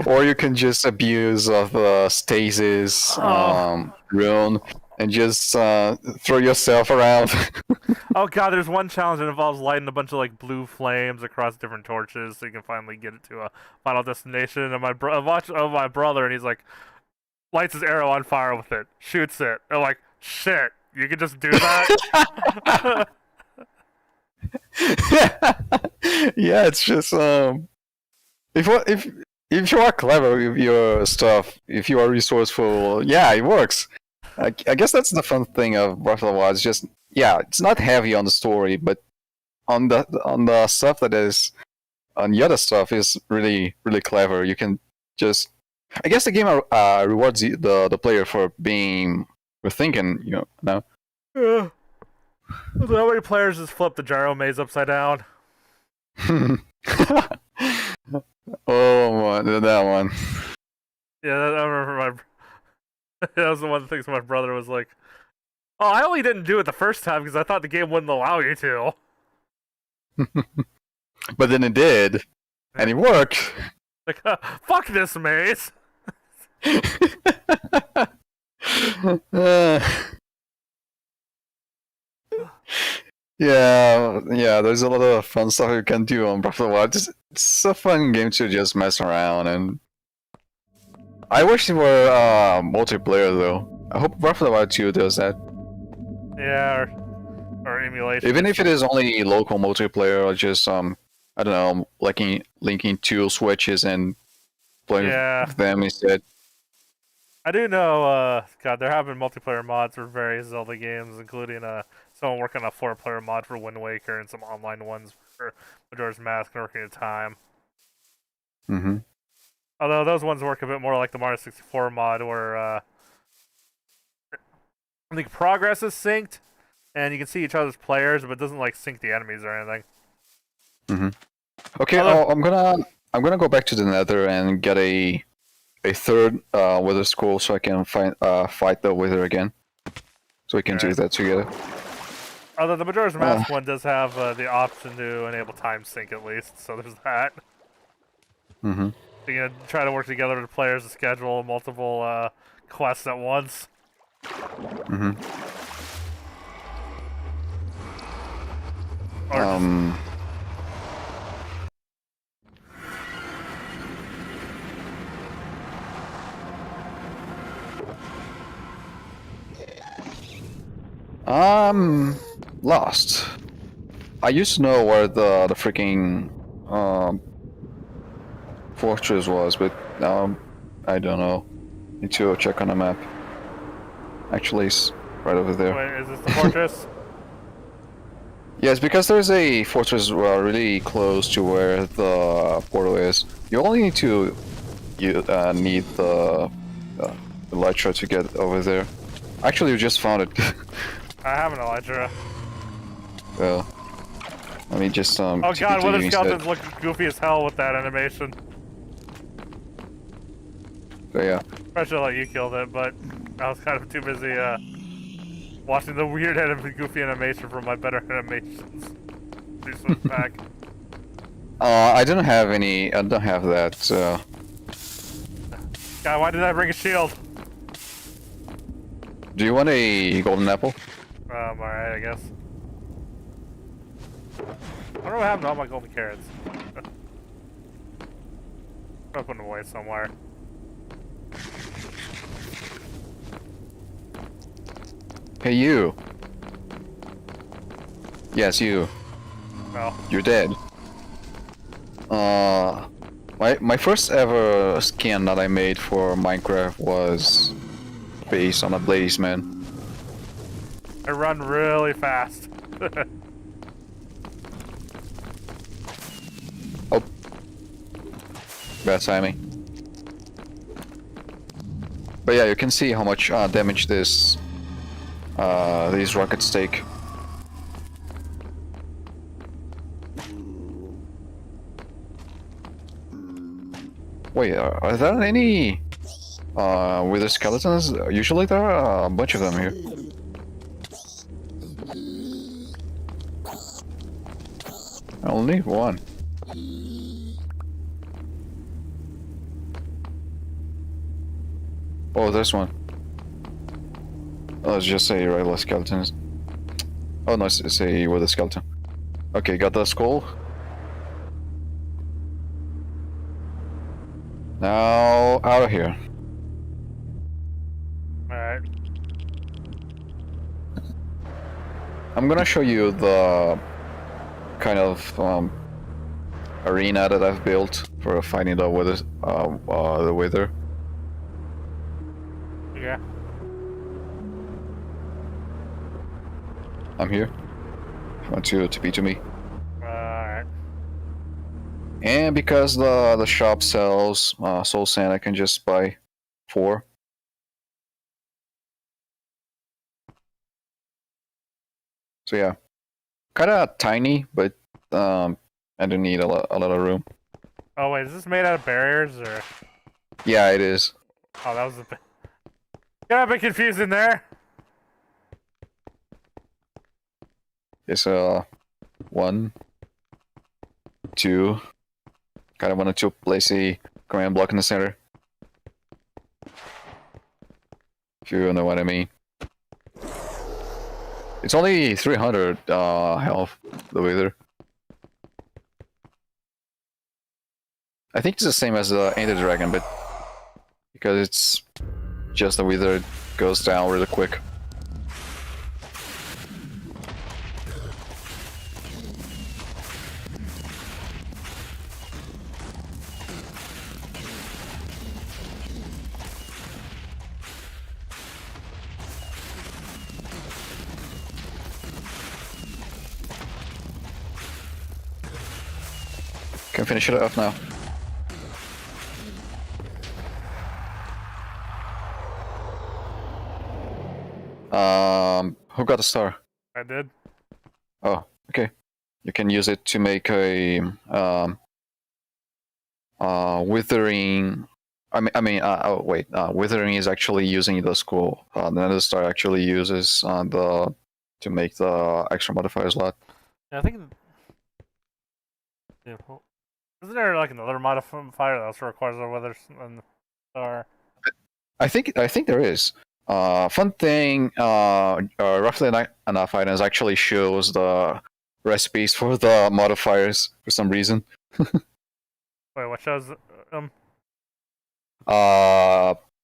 Or you can just abuse of stasis rune and just throw yourself around. Oh god, there's one challenge that involves lighting a bunch of like blue flames across different torches so you can finally get it to a final destination. And I watch my brother, and he's like, lights his arrow on fire with it, shoots it. I'm like, shit, you can just do that? Yeah, it's just if you are clever with your stuff, if you are resourceful, yeah, it works. I guess that's the fun thing of Breath of the Wild. It's just, yeah, it's not heavy on the story, but on the stuff that is on the other stuff is really clever. You can just, I guess the game rewards the player for thinking, you know. Yeah. How many players just flip the gyro maze upside down? Oh, that one. Yeah, I remember that was one of the things my brother was like, oh, I only didn't do it the first time because I thought the game wouldn't allow you to. But then it did, and it worked. Like, fuck this maze! Yeah, there's a lot of fun stuff you can do on Breath of the Wild. It's a fun game to just mess around, and I wish it were multiplayer though. I hope Breath of the Wild 2 does that. Yeah, or emulation. Even if it is only local multiplayer, or just I don't know, linking two switches and playing with them instead. I do know, God, there have been multiplayer mods for various Zelda games, including someone working on a 4-player mod for Wind Waker and some online ones for Majora's Mask and Ocarina of Time. Mm-hmm. Although those ones work a bit more like the Mario 64 mod, where I think progress is synced, and you can see each other's players, but it doesn't like sync the enemies or anything. Mm-hmm. Okay, I'm gonna go back to the Nether and get a third Wither Scroll so I can fight the Wither again. So we can do that together. Although the Majora's Mask one does have the option to enable time sync at least, so there's that. Mm-hmm. So you can try to work together with players to schedule multiple quests at once. Mm-hmm. Lost. I used to know where the freaking fortress was, but now I don't know. Need to check on the map. Actually, it's right over there. Wait, is this the fortress? Yes, because there's a fortress really close to where the portal is. You only need to need the elytra to get over there. Actually, you just found it. I have an elytra. Well, let me just oh god, Wither Skeletons look goofy as hell with that animation. So yeah. I should let you killed it, but I was kind of too busy watching the weird goofy animation from my better animations. Back. I don't have any. I don't have that. So. God, why did I bring a shield? Do you want a golden apple? Alright, I guess. I don't know what happened to all my golden carrots. I'll put them away somewhere. Hey, you. Yes, you. No. You're dead. My first ever skin that I made for Minecraft was based on a blaze man. I run really fast. Oh. Bad timing. But yeah, you can see how much damage these rockets take. Wait, are there any wither skeletons? Usually there are a bunch of them here. Only one. Oh, there's one. Oh, it's just a regular skeletons. Oh no, it's a wither skeleton. Okay, got the skull. Now, out of here. Alright. I'm gonna show you the kind of arena that I've built for finding the wither. The wither. Yeah. I'm here. If you want to be to me. Alright. And because the shop sells soul sand, I can just buy 4. So yeah, kind of tiny, but I don't need a lot of room. Oh wait, is this made out of barriers or? Yeah, it is. Oh, that was a bit. Got a bit confusing there. It's 1, 2. Kind of wanted to place a command block in the center. If you know what I mean. It's only 300 health, the wither. I think it's the same as the Ender Dragon, but because it's just a wither, goes down really quick. Can finish it off now. Who got a star? I did. Oh, okay. You can use it to make a withering. Oh wait. Withering is actually using the school. The Nether Star actually uses to make the extra modifier slot. Yeah, I think. Yeah, isn't there like another modifier that also requires a weather and star? I think there is. Fun thing, roughly enough items actually shows the recipes for the modifiers for some reason. Wait, what shows?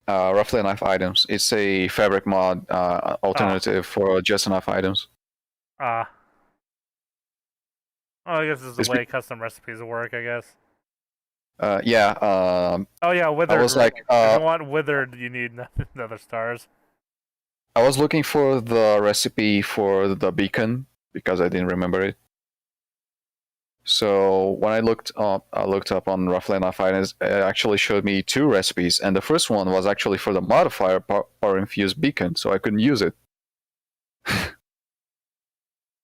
Roughly enough items. It's a fabric mod alternative for just enough items. Oh, I guess this is the way custom recipes work, I guess. Yeah. Oh yeah, withered. I was like, if you want withered, you need nether stars. I was looking for the recipe for the beacon because I didn't remember it. So when I looked up on roughly enough items, it actually showed me 2 recipes, and the first one was actually for the modifier power infused beacon, so I couldn't use it.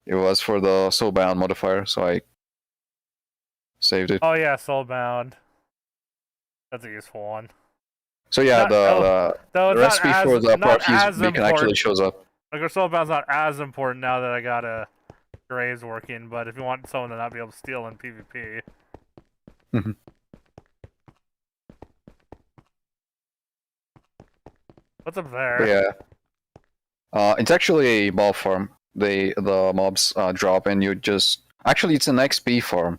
It was for the soulbound modifier, so I saved it. Oh yeah, soulbound. That's a useful one. So yeah, the recipe for the power infused beacon actually shows up. Like our soulbound's not as important now that I got a graves working, but if you want someone to not be able to steal in PvP. What's up there? Yeah. It's actually a mob farm. The mobs drop and you just... Actually, it's an XP farm.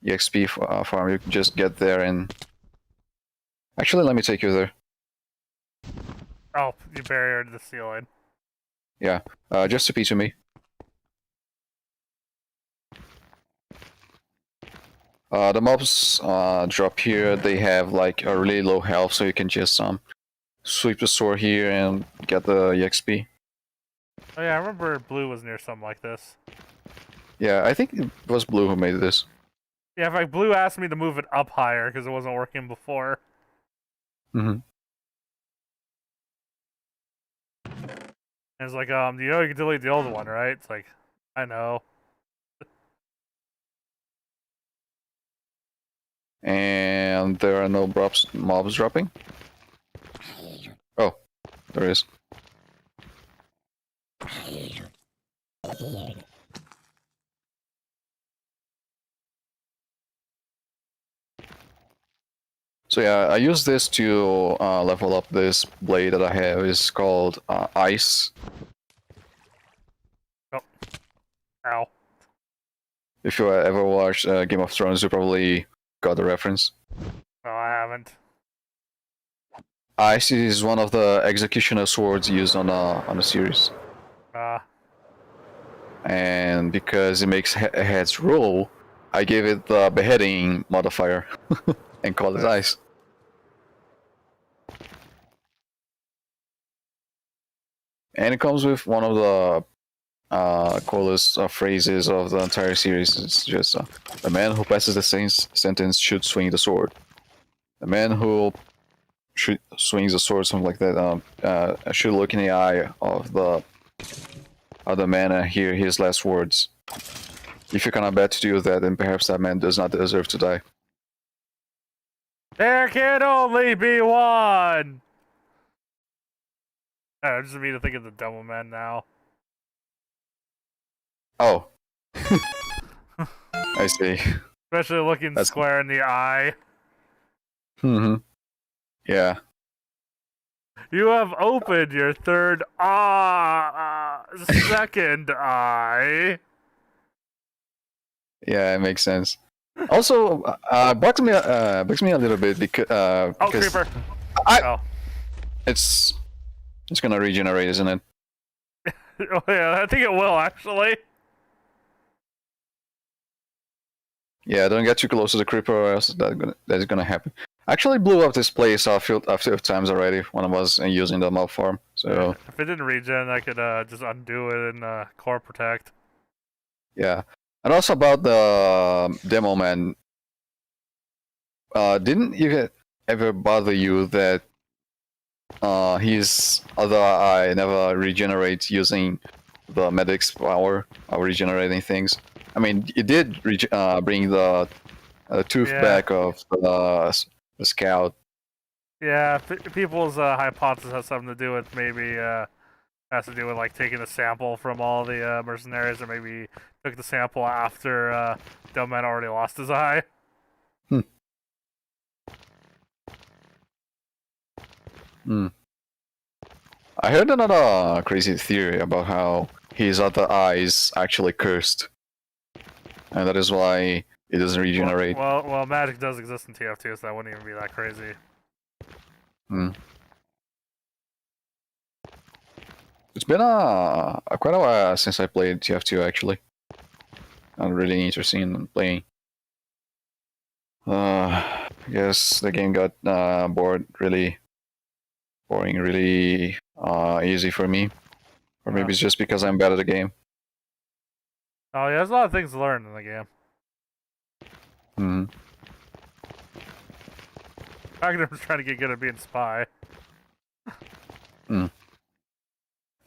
The XP farm, you can just get there and... Actually, let me take you there. Oh, you barriered the ceiling. Yeah, just TP to me. The mobs drop here, they have like a really low health, so you can just sweep the sword here and get the EXP. Oh yeah, I remember Blue was near something like this. Yeah, I think it was Blue who made this. Yeah, in fact, Blue asked me to move it up higher because it wasn't working before. Mm-hmm. And it's like, you know you can delete the old one, right? It's like, I know. And there are no mobs dropping? Oh, there is. So yeah, I use this to level up this blade that I have. It's called Ice. Oh. Ow. If you ever watched Game of Thrones, you probably got the reference. No, I haven't. Ice is one of the executioner swords used on a series. And because it makes heads roll, I gave it the beheading modifier and called it Ice. And it comes with one of the coolest phrases of the entire series. It's just the man who passes the sentence should swing the sword. The man who swings the sword, something like that, should look in the eye of the man and hear his last words. If you cannot bear to do that, then perhaps that man does not deserve to die. There can only be one! I just need to think of the Devil Man now. Oh. I see. Especially looking square in the eye. Mm-hmm. Yeah. You have opened your third second eye. Yeah, it makes sense. Also, bugs me a little bit because creeper. it's It's gonna regenerate, isn't it? Oh yeah, I think it will actually. Yeah, don't get too close to the creeper, or else that's gonna happen. I actually blew up this place a few times already when I was using the mob farm. So If it didn't regen, I could just undo it and core protect. yeah, and also about the demo man. Didn't it ever bother you that his other eye never regenerates using the medic's power of regenerating things? I mean, it did bring the tooth back of the scout. Yeah, people's hypothesis has something to do with maybe has to do with like taking a sample from all the mercenaries, or maybe took the sample after Dumb-Man already lost his eye. I heard another crazy theory about how his other eye is actually cursed, and that is why it doesn't regenerate. Well, magic does exist in TF2, so that wouldn't even be that crazy. It's been quite a while since I played TF2 actually. I'm really interested in playing. I guess the game got really boring, really easy for me. Or maybe it's just because I'm bad at the game. Oh yeah, there's a lot of things to learn in the game. Magnum's trying to get good at being spy. I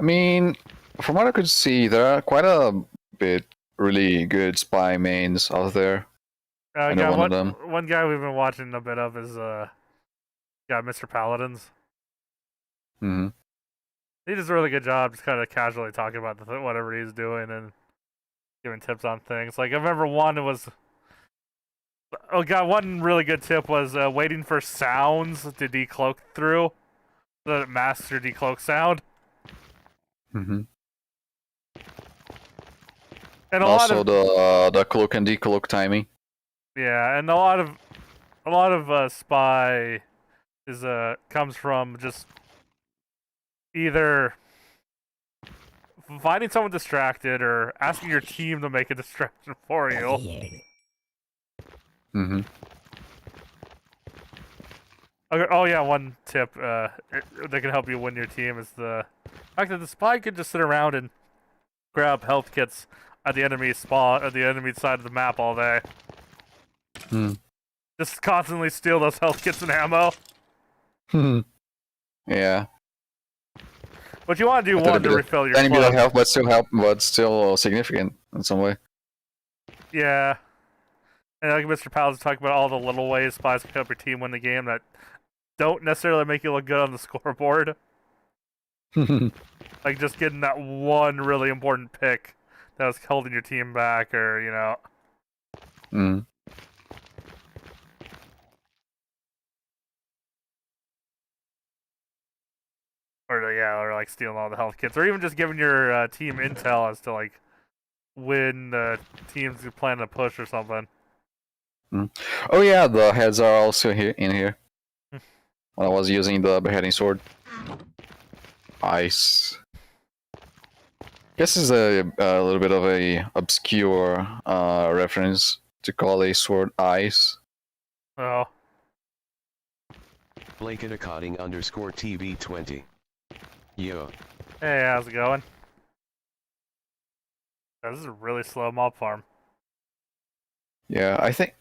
mean, from what I could see, there are quite a bit really good spy mains out there. I know one of them. One guy we've been watching a bit of is Mr. Paladins. He does a really good job just kind of casually talking about whatever he's doing and giving tips on things. Like, I remember one was... Oh god, one really good tip was waiting for sounds to decloak through, so that it masks your decloak sound. And also the cloak and decloak timing. Yeah, and a lot of spy is comes from just either finding someone distracted or asking your team to make a distraction for you. Okay, oh yeah, one tip that can help you win your team is the fact that the spy could just sit around and grab health kits at the enemy spawn, at the enemy side of the map all day. Just constantly steal those health kits and ammo. Yeah. But you want to do one to refill your bit of health, but still significant in some way. Yeah. And like Mr. Powell's talking about all the little ways spies can help your team win the game that don't necessarily make you look good on the scoreboard. Like just getting that one really important pick that was holding your team back, or, you know. Or like stealing all the health kits, or even just giving your team intel as to like when the teams you plan to push or something. Oh yeah, the heads are also in here. When I was using the beheading sword. Ice. Guess is a little bit of a obscure reference to call a sword ice. Oh. Blakinacodding_TV20. Yo. Hey, how's it going? This is a really slow mob farm. Yeah, I think.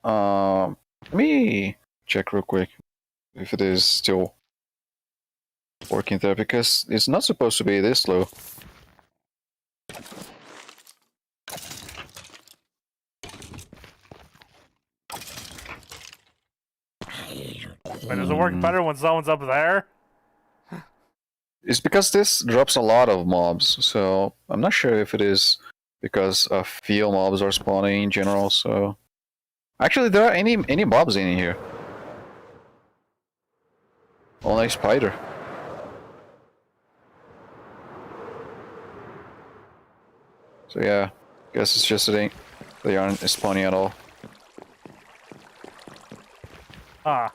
Let me check real quick if it is still working there, because it's not supposed to be this slow. Wait, does it work better when someone's up there? It's because this drops a lot of mobs, so I'm not sure if it is because a few mobs are spawning in general. So actually, there are any mobs in here. Only spider. So yeah, guess it's just that they aren't spawning at all. Ah.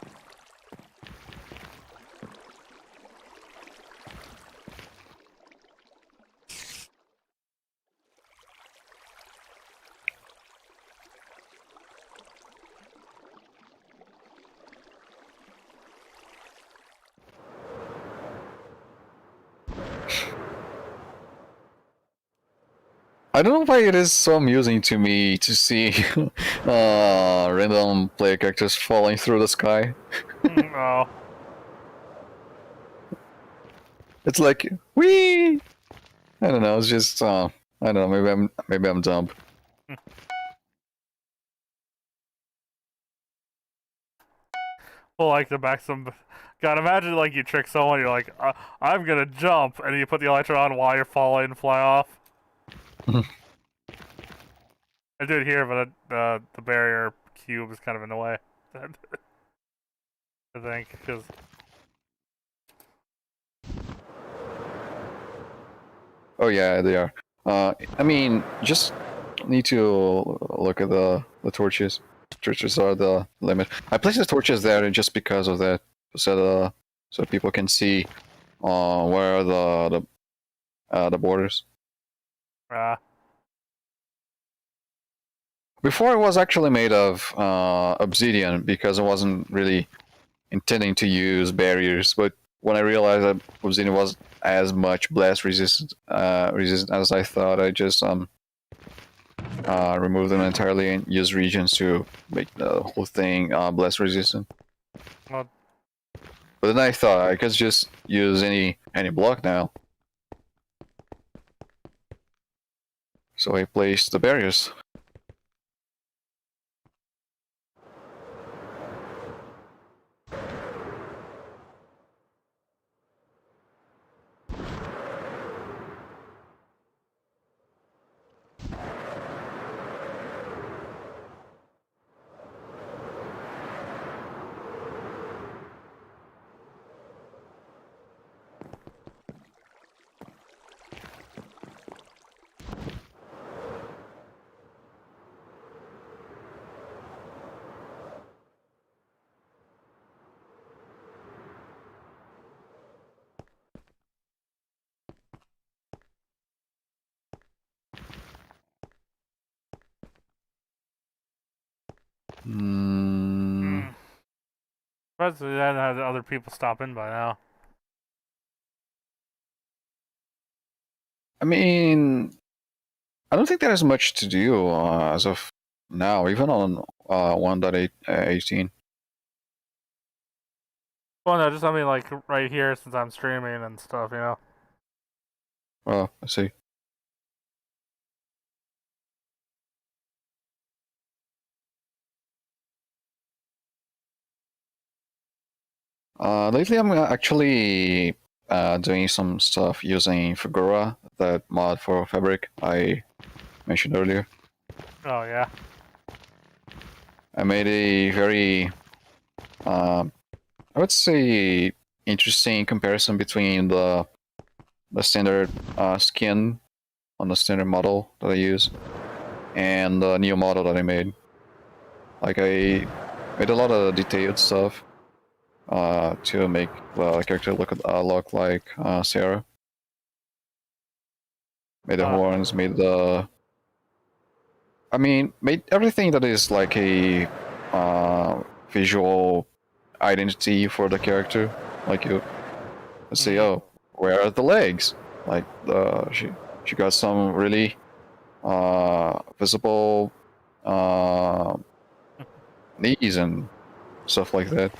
I don't know why it is so amusing to me to see random player characters falling through the sky. Oh. It's like, whee! I don't know. It's just I don't know. Maybe I'm dumb. Well, like the back some. God, imagine like you trick someone. You're like, I'm gonna jump, and you put the elytra on while you're falling and fly off. I do it here, but the barrier cube is kind of in the way. I think because. Oh yeah, they are. I mean, just need to look at the torches. Torches are the limit. I placed the torches there just because of that, so people can see where are the borders. Before it was actually made of obsidian because I wasn't really intending to use barriers, but when I realized that obsidian was as much blast resistant as I thought, I just remove them entirely and use regions to make the whole thing blast resistant. Well, but then I thought I could just use any block now. So I placed the barriers. but that has other people stop in by now. I mean, I don't think there is much to do as of now, even on 1.18. Well, no, just I mean like right here since I'm streaming and stuff, you know. Oh, I see. Lately, I'm actually doing some stuff using Figura, that mod for Fabric I mentioned earlier. Oh yeah. I made a very, I would say, interesting comparison between the standard skin on the standard model that I use and the new model that I made. Like, I made a lot of detailed stuff to make the character look like Sarah. Made the horns, made the... I mean, made everything that is like a visual identity for the character. Like, you say, oh, where are the legs? Like, she got some really visible knees and stuff like that.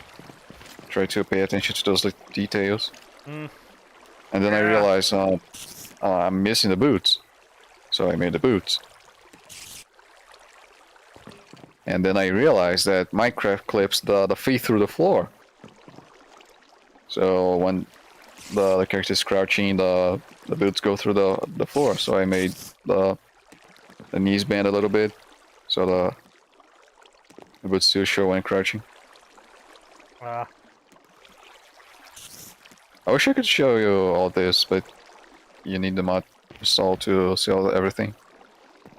Try to pay attention to those details. And then I realized I'm missing the boots. So I made the boots. And then I realized that Minecraft clips the feet through the floor. So when the character is crouching, the boots go through the floor. So I made the knees bend a little bit, so the boots still show when crouching. I wish I could show you all this, but you need the mod installed to see everything.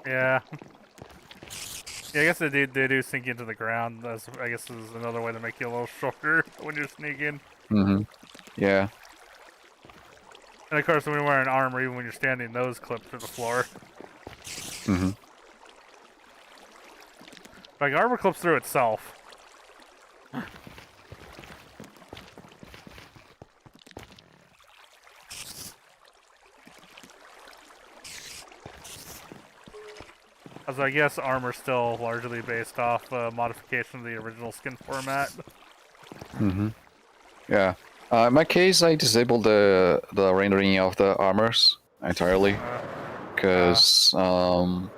Yeah. Yeah, I guess they do sink into the ground. That's, I guess, is another way to make you a little shorter when you're sneaking. Yeah. And of course, when you're wearing armor, even when you're standing, those clip to the floor. Like, armor clips through itself. So I guess armor's still largely based off modification of the original skin format. Mm-hmm. Yeah. In my case, I disabled the rendering of the armors entirely, because when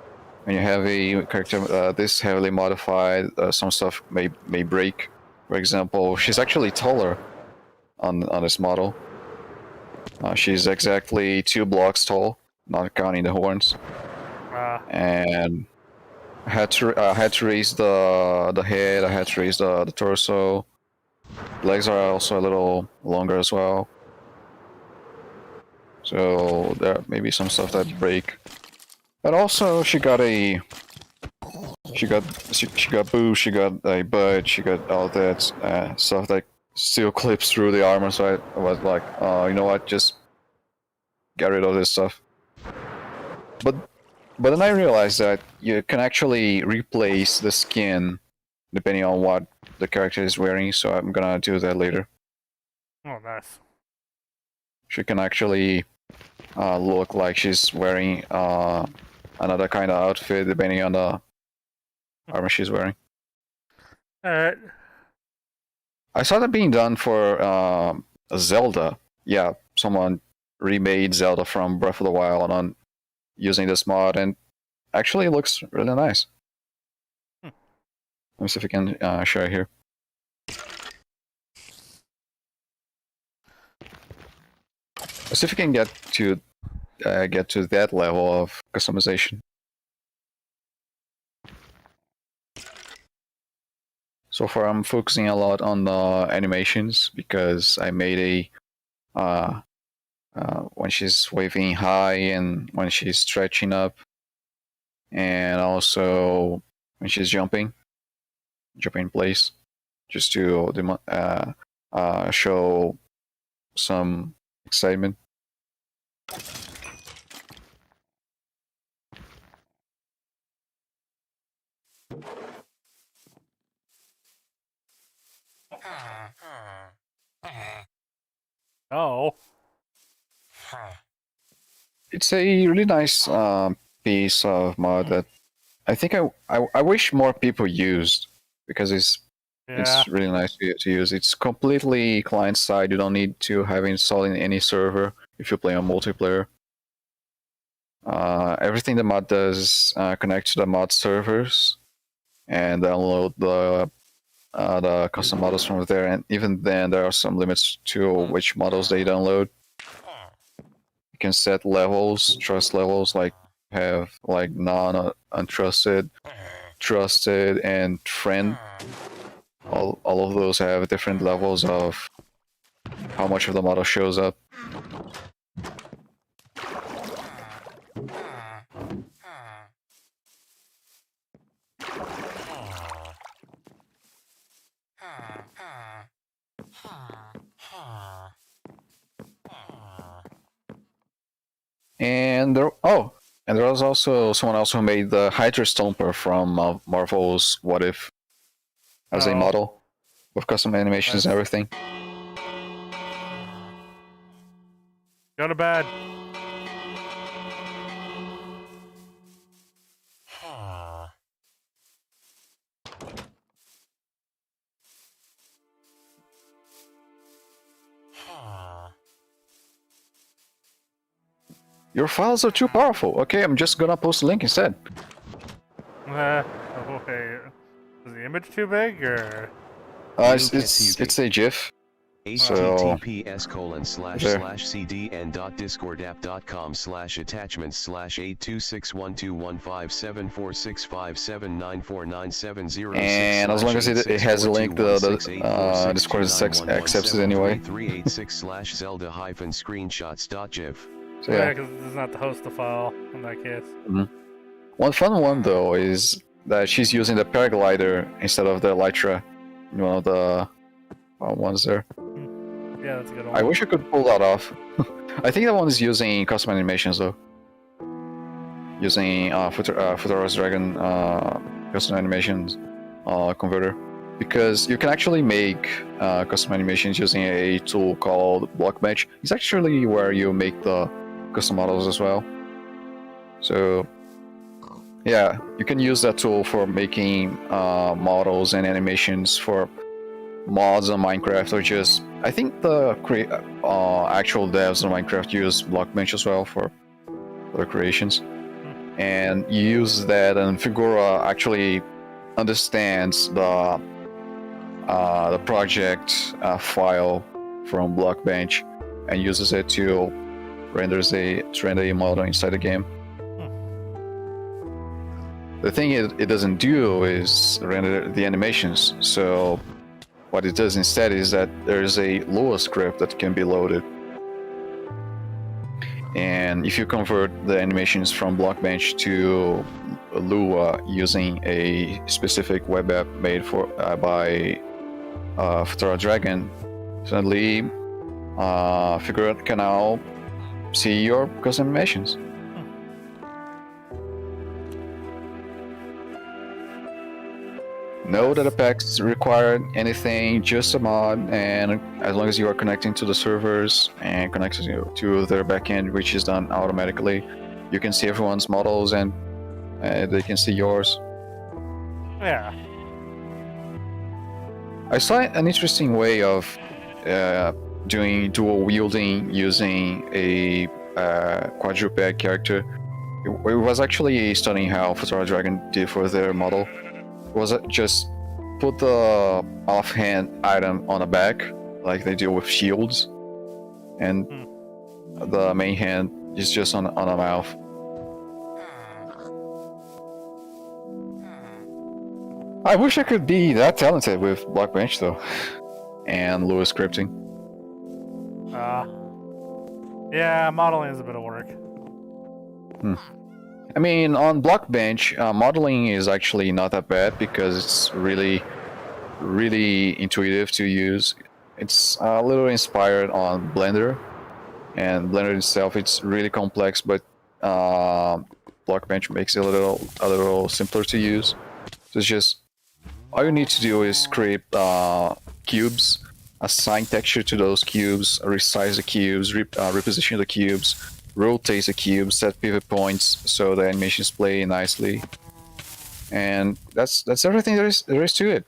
you have a character this heavily modified, some stuff may break. For example, she's actually taller on this model. She's exactly 2 blocks tall, not counting the horns. And I had to raise the head. I had to raise the torso. Legs are also a little longer as well. So there may be some stuff that break. But also she got boobs, she got a butt, she got all that stuff that still clips through the armor. So I was like, you know what, just get rid of this stuff. But then I realized that you can actually replace the skin depending on what the character is wearing, so I'm gonna do that later. Oh, nice. She can actually look like she's wearing another kind of outfit depending on the armor she's wearing. Alright. I saw that being done for Zelda. Yeah, someone remade Zelda from Breath of the Wild on using this mod, and actually it looks really nice. Let me see if we can share it here. Let's see if we can get to that level of customization. So far, I'm focusing a lot on the animations because I made a when she's waving high and when she's stretching up, and also when she's jumping in place, just to show some excitement. Oh. It's a really nice piece of mod that I think I wish more people used, because it's really nice to use. It's completely client side. You don't need to have it installed in any server if you play on multiplayer. Everything the mod does is connect to the mod servers and download the custom models from there. And even then, there are some limits to which models they download. You can set levels, trust levels, like have like non, untrusted, trusted, and friend. All of those have different levels of how much of the model shows up. And there was also someone else who made the Hydra Stomper from Marvel's What If as a model with custom animations and everything. Go to bed. Your files are too powerful. Okay, I'm just gonna post a link instead. Okay. Is the image too big, or? It's a GIF. https://cdn.discord.com/attachments/82612157465794970. And as long as it has a link, the Discord accepts it anyway. 386/Zelda-screenshots.gif. So, yeah, because this is not the host the file in that case. One fun one though is that she's using the paraglider instead of the Elytra. One of the ones there. Yeah, that's a good one. I wish I could pull that off. I think that one is using custom animations though. Using Futura's Dragon custom animations converter. Because you can actually make custom animations using a tool called Blockbench. It's actually where you make the custom models as well. So Yeah, you can use that tool for making models and animations for mods on Minecraft, or just I think the actual devs on Minecraft use Blockbench as well for their creations. And you use that, and Figura actually understands the project file from Blockbench and uses it to render a model inside the game. The thing it doesn't do is render the animations. So what it does instead is that there's a Lua script that can be loaded. And if you convert the animations from Blockbench to Lua using a specific web app made for by Photora Dragon, suddenly Figura can now see your custom animations. No data packs required, anything, just a mod, and as long as you are connecting to the servers and connecting to their backend, which is done automatically, you can see everyone's models and they can see yours. Yeah. I saw an interesting way of doing dual wielding using a quadruped character. It was actually studying how Photora Dragon did for their model. Was it just put the offhand item on the back, like they do with shields, and the main hand is just on the mouth. I wish I could be that talented with Blockbench though, and Lua scripting. Yeah, modeling is a bit of work. I mean, on Blockbench, modeling is actually not that bad because it's really intuitive to use. It's a little inspired on Blender, and Blender itself, it's really complex, but Blockbench makes it a little simpler to use. So it's just, all you need to do is create cubes, assign texture to those cubes, resize the cubes, reposition the cubes, rotate the cube, set pivot points so the animations play nicely, and that's everything there is to it.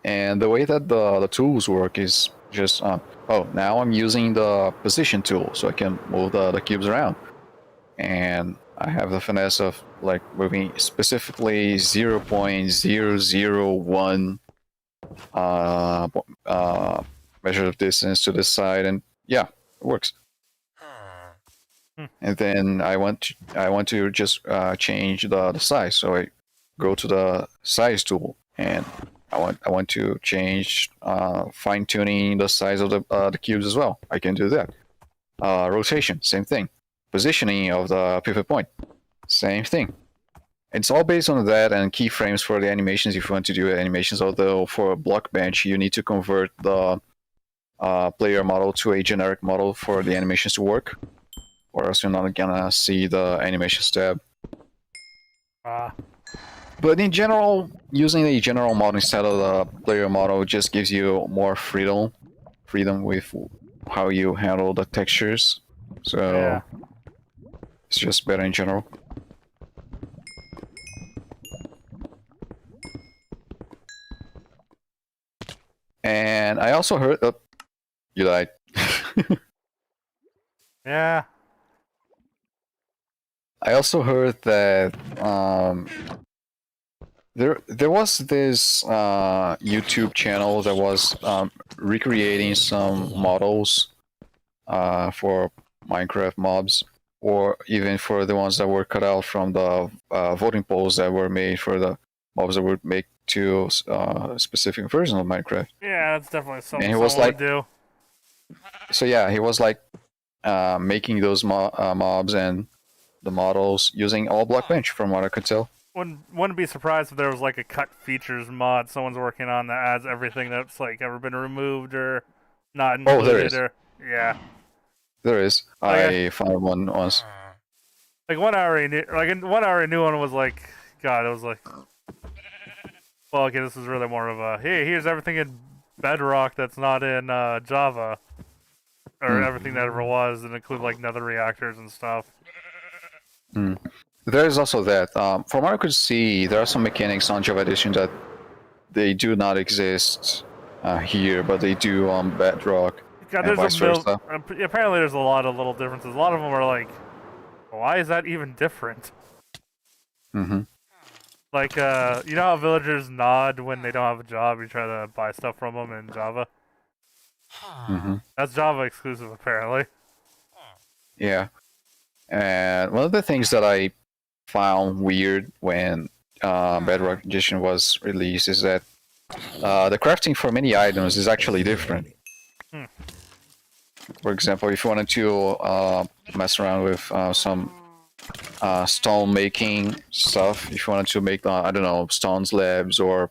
And the way that the tools work is just now I'm using the position tool so I can move the cubes around, and I have the finesse of like moving specifically 0.001 measure of distance to this side, and yeah, it works. And then I want to just change the size, so I go to the size tool, and I want to change fine tuning the size of the cubes as well. I can do that. Rotation, same thing. Positioning of the pivot point, same thing. It's all based on that and keyframes for the animations if you want to do animations, although for Blockbench you need to convert the player model to a generic model for the animations to work, or else you're not gonna see the animations tab. But in general, using a general model instead of the player model just gives you more freedom with how you handle the textures. So Yeah. it's just better in general. And I also heard... Oh, you died. Yeah. I also heard that there was this YouTube channel that was recreating some models for Minecraft mobs, or even for the ones that were cut out from the voting polls that were made for the mobs that would make to specific version of Minecraft. Yeah, that's definitely something And he was someone like, would do. so yeah, he was like making those mobs and the models using all Blockbench, from what I could tell. Wouldn't be surprised if there was like a cut features mod someone's working on that adds everything that's like ever been removed or not included. Oh, there is. Yeah. There is. Okay. I found one once. Like one I already knew. Like one I already knew one was like, God, it was like, well, okay, this is really more of a here's everything in Bedrock that's not in Java, or everything that ever was, and include like nether reactors and stuff. There is also that. From what I could see, there are some mechanics on Java Edition that they do not exist here, but they do on Bedrock, God, and there's vice versa. apparently there's a lot of little differences. A lot of them are like, why is that even different? Mm-hmm. Like, you know how villagers nod when they don't have a job? You try to buy stuff from them in Java. Mm-hmm. That's Java exclusive, apparently. Yeah. And one of the things that I found weird when Bedrock Edition was released is that the crafting for many items is actually different. For example, if you wanted to mess around with some stone making stuff, if you wanted to make, I don't know, stone slabs or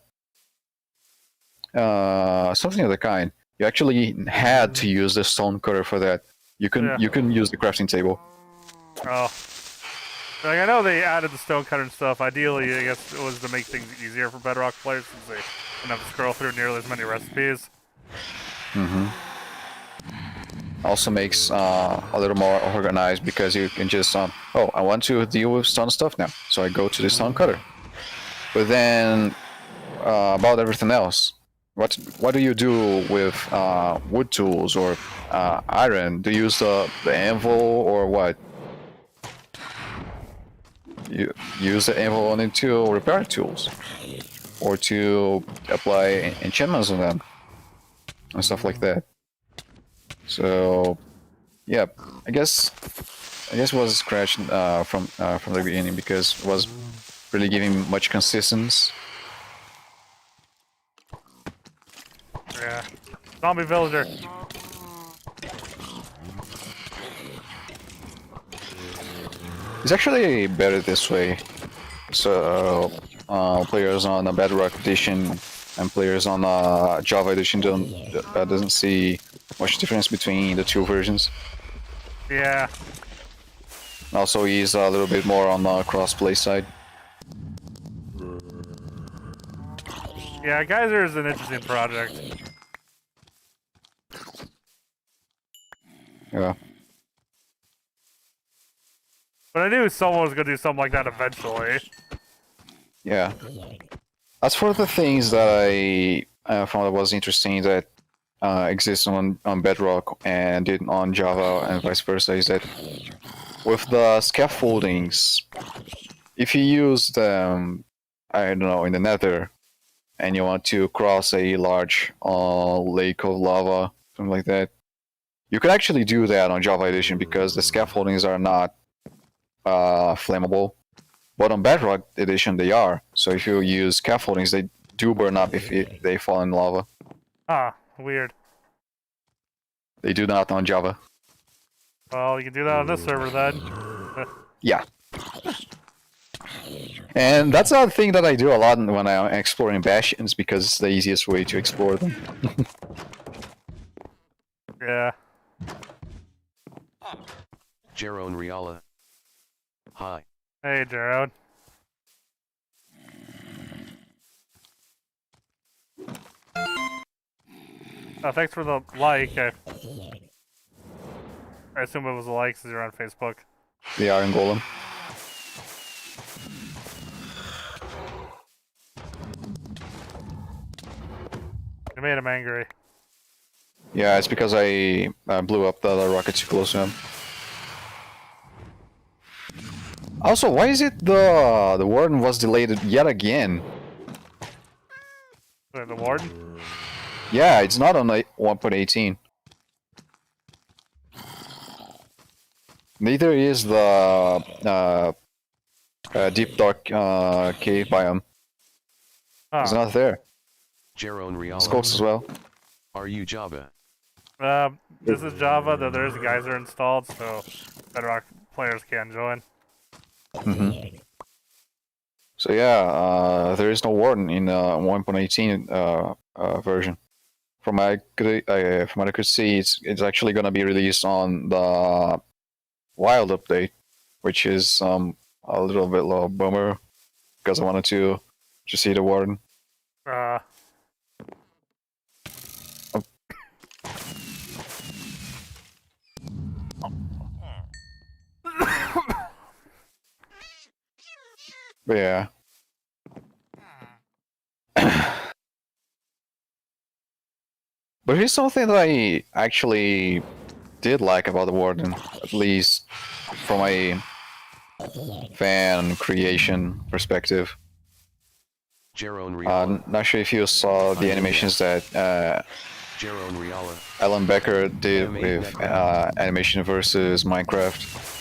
something of the kind, you actually had to use the stone cutter for that. You can use the crafting table. Oh. Like, I know they added the stone cutter and stuff. Ideally, I guess it was to make things easier for Bedrock players since they didn't have to scroll through nearly as many recipes. Mm-hmm. Also makes a little more organized because you can just, oh, I want to deal with stone stuff now, so I go to the stone cutter. But then, about everything else, what do you do with wood tools or iron? Do you use the anvil or what? You use the anvil only to repair tools or to apply enchantments on them and stuff like that. So, yeah, I guess it was scratched from the beginning because it was really giving much consistency. Yeah. Zombie villager. It's actually better this way. So players on a Bedrock Edition and players on a Java Edition doesn't see much difference between the two versions. Yeah. Also, he's a little bit more on the cross-play side. Yeah, Geyser is an interesting project. Yeah. But I knew someone was going to do something like that eventually. Yeah. As for the things that I found that was interesting that exists on Bedrock and did on Java and vice versa is that with the scaffoldings, if you use them, I don't know, in the Nether, and you want to cross a large lake of lava, something like that, you can actually do that on Java Edition because the scaffoldings are not flammable. But on Bedrock Edition, they are. So if you use scaffoldings, they do burn up if they fall in lava. Ah, weird. They do not on Java. Well, you can do that on this server then. Yeah. And that's a thing that I do a lot when I'm exploring bastions because it's the easiest way to explore them. Yeah. Jeroen Riala. Hi. Hey, Jared. Thanks for the like. I assume it was a like since you're on Facebook. The Iron Golem. You made him angry. Yeah, it's because I blew up the other rocket too close to him. Also, why is it the warden was delayed yet again? Wait, the warden? Yeah, it's not on 1.18. Neither is the deep dark cave biome. Huh. It's not there. Jeroen Riala. Scopes as well. Are you Java? This is Java, though there's Geyser installed, so Bedrock players can join. Mm-hmm. So yeah, there is no warden in 1.18 version. From what I could see, it's actually gonna be released on the Wild update, which is a little bit low bummer because I wanted to see the warden. But yeah. But here's something that I actually did like about the Warden, at least from a fan creation perspective. Jeroen Riala. Not sure if you saw the animations that Jeroen Riala. Alan Becker did with animation versus Minecraft.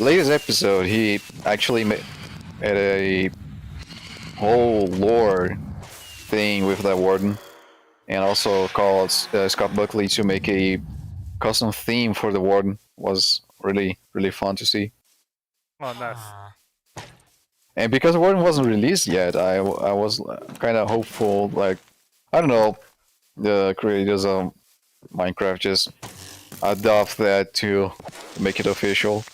Latest episode, he actually had a whole lore thing with the Warden, and also called Scott Buckley to make a custom theme for the Warden. Was really fun to see. Oh, nice. And because the Warden wasn't released yet, I was kind of hopeful. Like, I don't know, the creators of Minecraft just adopt that to make it official.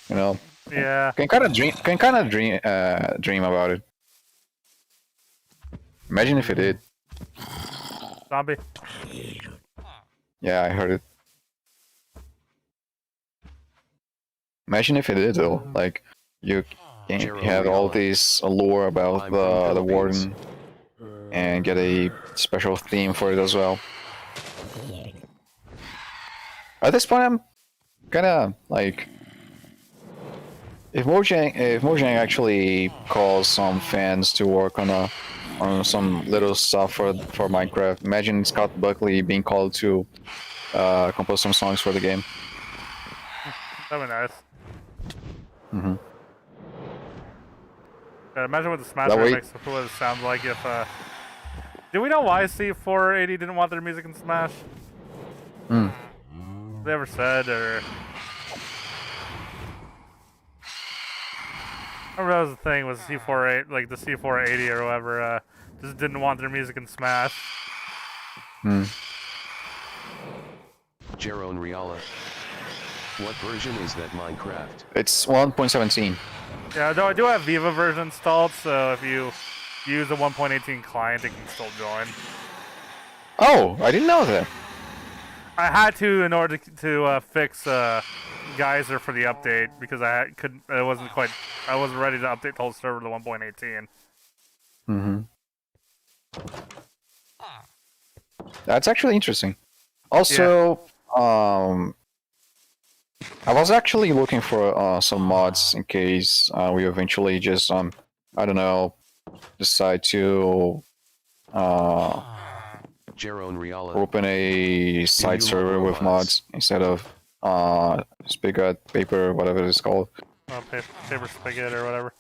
You know. Yeah. Can kind of dream about it. Imagine if it did. Zombie. Yeah, I heard it. Imagine if it did though. Like, you can have all this lore about the Warden and get a special theme for it as well. At this point, I'm kind of like, if Mojang actually calls some fans to work on some little stuff for Minecraft, imagine Scott Buckley being called to compose some songs for the game. That'd be nice. Mm-hmm. Imagine what the Smash That way- remix would sound like if. Do we know why C480 didn't want their music in Smash? Hmm. They ever said, or I remember that was the thing, was C480, like the C480 or whatever, just didn't want their music in Smash. Hmm. Jeroen Riala. What version is that Minecraft? It's 1.17. Yeah, though I do have Viva version installed, so if you use a 1.18 client, it can still join. Oh, I didn't know that. I had to in order to fix Geyser for the update because I wasn't ready to update the whole server to 1.18. Mm-hmm. That's actually interesting. Also, I was actually looking for some mods in case we eventually just I don't know, decide to Jeroen Riala. open a side server with mods instead of Spigot, Paper, whatever it's called. Paper Spigot or whatever.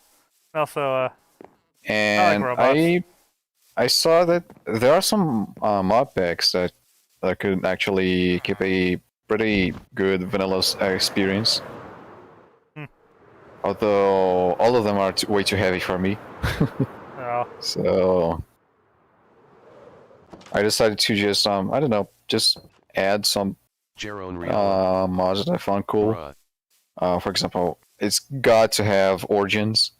Also, And I saw that there are some mod packs that could actually keep a pretty good vanilla experience. Although all of them are way too heavy for me. oh. So I decided to just I don't know, just add some mods that I found cool. For example, it's got to have origins,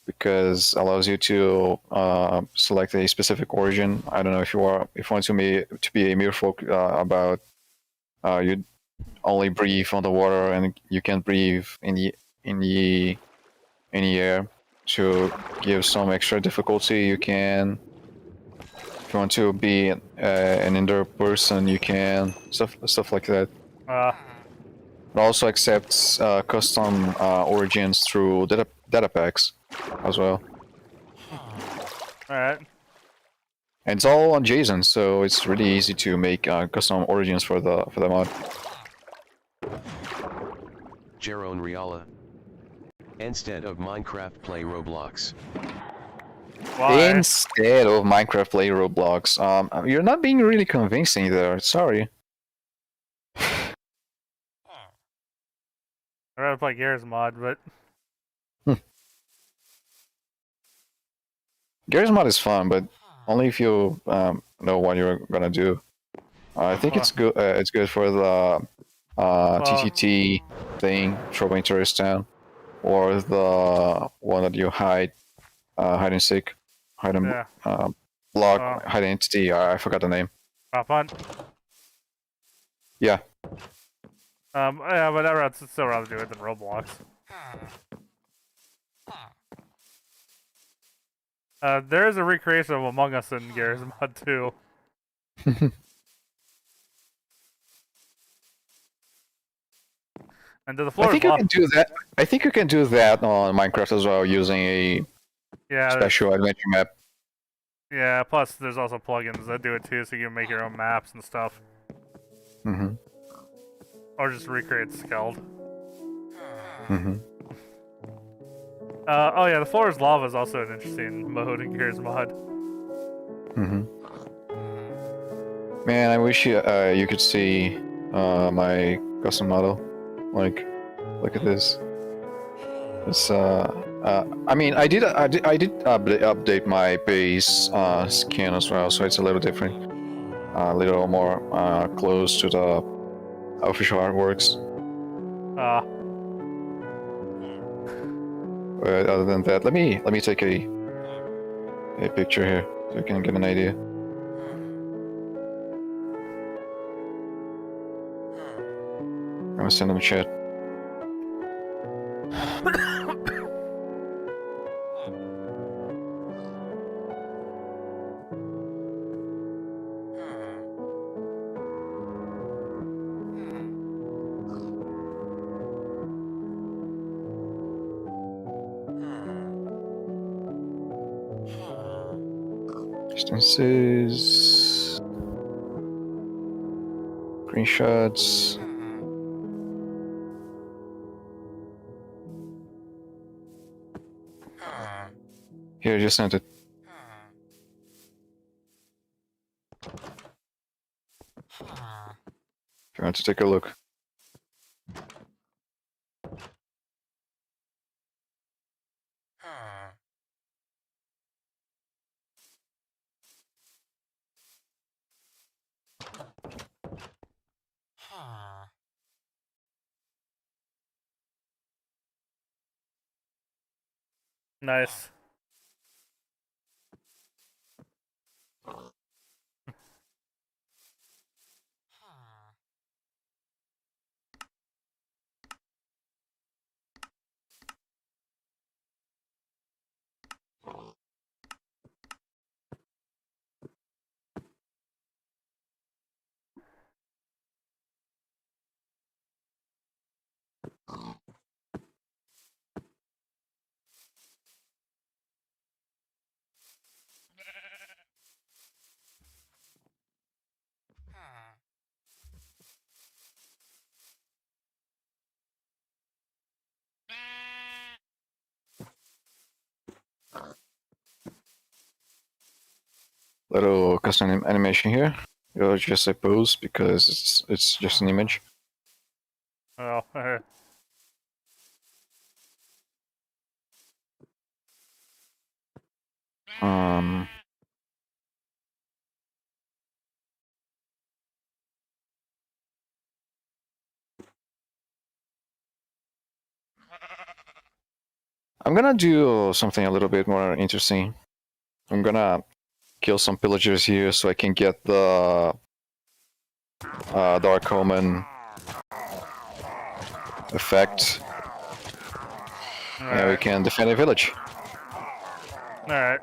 because it allows you to select a specific origin. I don't know if you want to be a merfolk about you only breathe on the water and you can't breathe in the air. To give some extra difficulty, you can. If you want to be an ender person, you can stuff like that. It also accepts custom origins through data packs as well. Alright. And it's all on JSON, so it's really easy to make custom origins for the mod. Jeroen Riala. Instead of Minecraft, play Roblox. Why? Instead of Minecraft, play Roblox. You're not being really convincing there. Sorry. I'd rather play Gears mod, but Gears mod is fun, but only if you know what you're gonna do. I think it's good. It's good for the TTT thing, Trouble in Terrorist Town, or the one that you hide and seek, block, hide entity. I forgot the name. Prop hunt. Yeah. Yeah, but I'd still rather do it than Roblox. There is a recreation of Among Us in Garry's mod too. And the floor I think is you lava. can do that. I think you can do that on Minecraft as well using a special adventure map. Yeah, plus there's also plugins that do it too, so you can make your own maps and stuff. Mm-hmm. Or just recreate Skeld. Mm-hmm. Oh yeah, the floor is lava is also an interesting mode in Garry's mod. Mm-hmm. Man, I wish you could see my custom model. Like, look at this. It's I mean, I did update my base skin as well, so it's a little different, a little more close to the official artworks. But other than that, let me take a picture here so you can get an idea. I'm gonna send them a chat. Distances, screenshots. Here, just sent it. If you want to take a look. Nice. Little custom animation here. It'll just say pose because it's just an image. Oh, I'm gonna do something a little bit more interesting. I'm gonna kill some pillagers here so I can get the Dark Omen effect. And we can defend a village. Alright.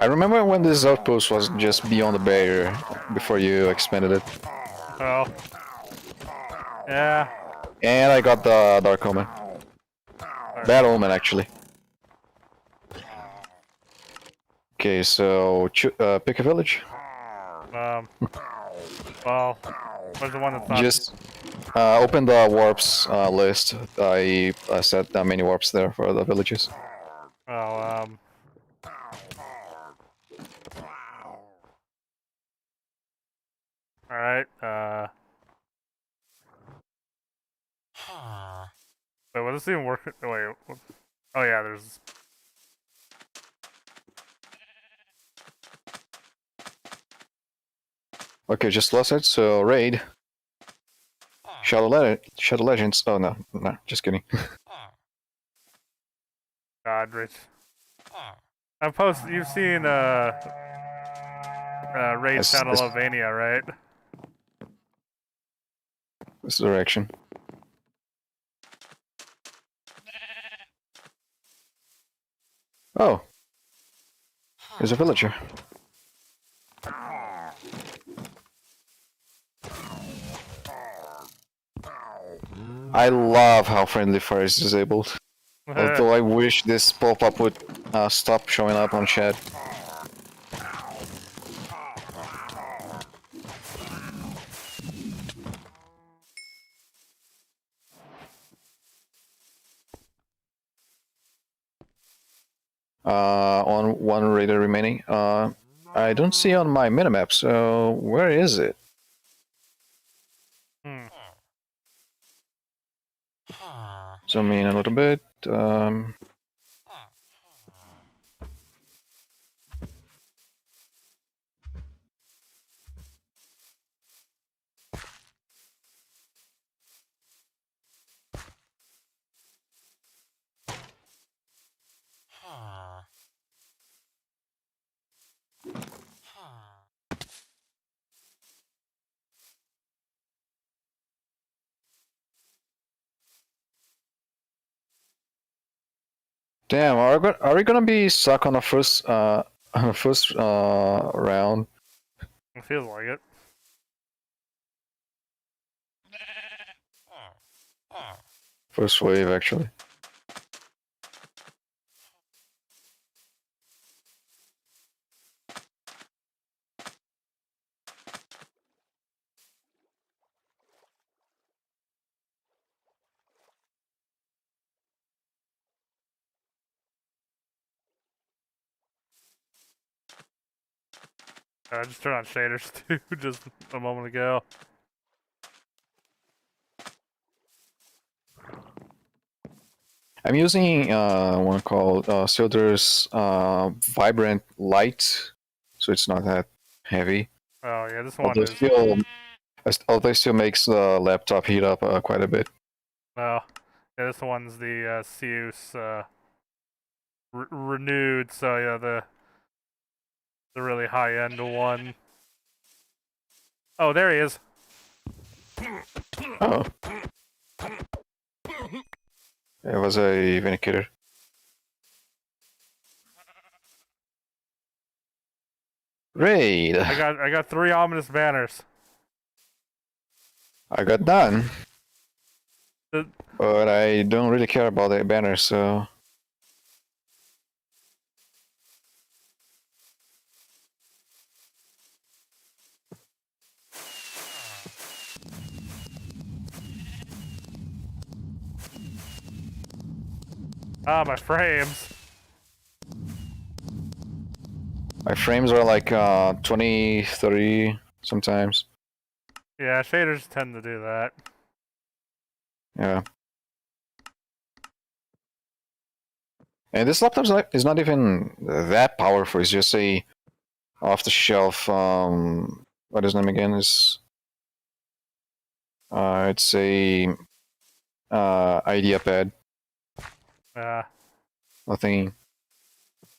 I remember when this outpost was just beyond the barrier before you expanded it. Oh. Yeah. And I got the Dark Omen. Bad Omen, actually. Okay, so pick a village. Well, where's the one that's not? Just open the warps list. I set many warps there for the villages. Oh, Alright, wait, will this even work? Wait, oh yeah, there's... Okay, just lost it, so raid. Shadow Legends. Oh, no, just kidding. God, Rich. I've posted. You've seen Raid Channel of Mania, right? This direction. Oh, there's a villager. I love how friendly fire is disabled. Although I wish this pop-up would stop showing up on chat. On one raider remaining. I don't see on my minimap, so where is it? Zoom in a little bit. Damn, are we gonna be stuck on the first round? It feels like it. First wave, actually. I just turned on shaders too, just a moment ago. I'm using one called Zelda's Vibrant Light, so it's not that heavy. Oh yeah, this one Although it still makes the laptop heat up quite a bit. Oh, yeah, this one's the Seus renewed. So yeah, the really high end one. Oh, there he is. Oh. It was a Vindicator. Raid! I got 3 ominous banners. I got none. The... But I don't really care about the banner, so... Ah, my frames. My frames are like 20, 30 sometimes. Yeah, shaders tend to do that. Yeah. And this laptop is not even that powerful. It's just a off-the-shelf. What is the name again? It's a IdeaPad.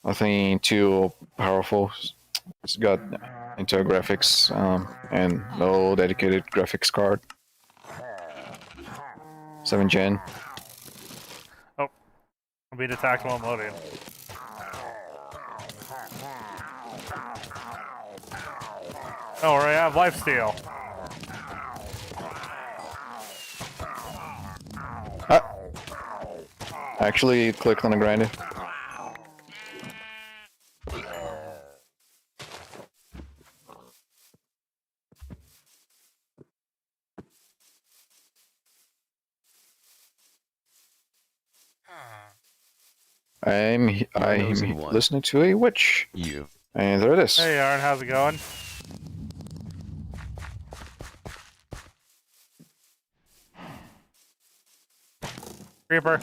Nothing too powerful. It's got Intel graphics and no dedicated graphics card. 7th gen. Oh, I'm being attacked while I'm loading. Oh, I have lifesteal. Actually clicked on the grinder. I'm listening to a witch. And there it is. Hey, Aaron, how's it going? Creeper.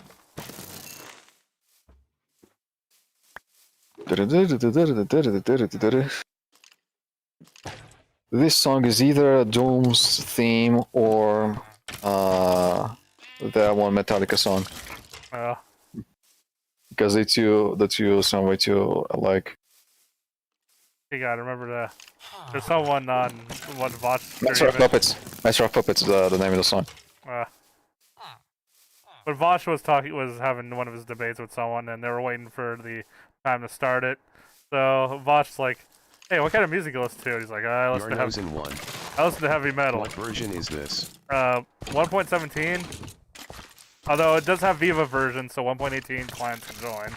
This song is either a Doom's theme or that one Metallica song. because the two sound way too alike. You gotta remember to. There's someone on what Vosh. Nice Rock Puppets. Nice Rock Puppets. The name of the song. But Vosh was having one of his debates with someone, and they were waiting for the time to start it. So Vosh's like, "Hey, what kind of music you listen to?" And he's like, "I listen to heavy metal." What version is this? 1.17. Although it does have Viva version, so 1.18 clients can join.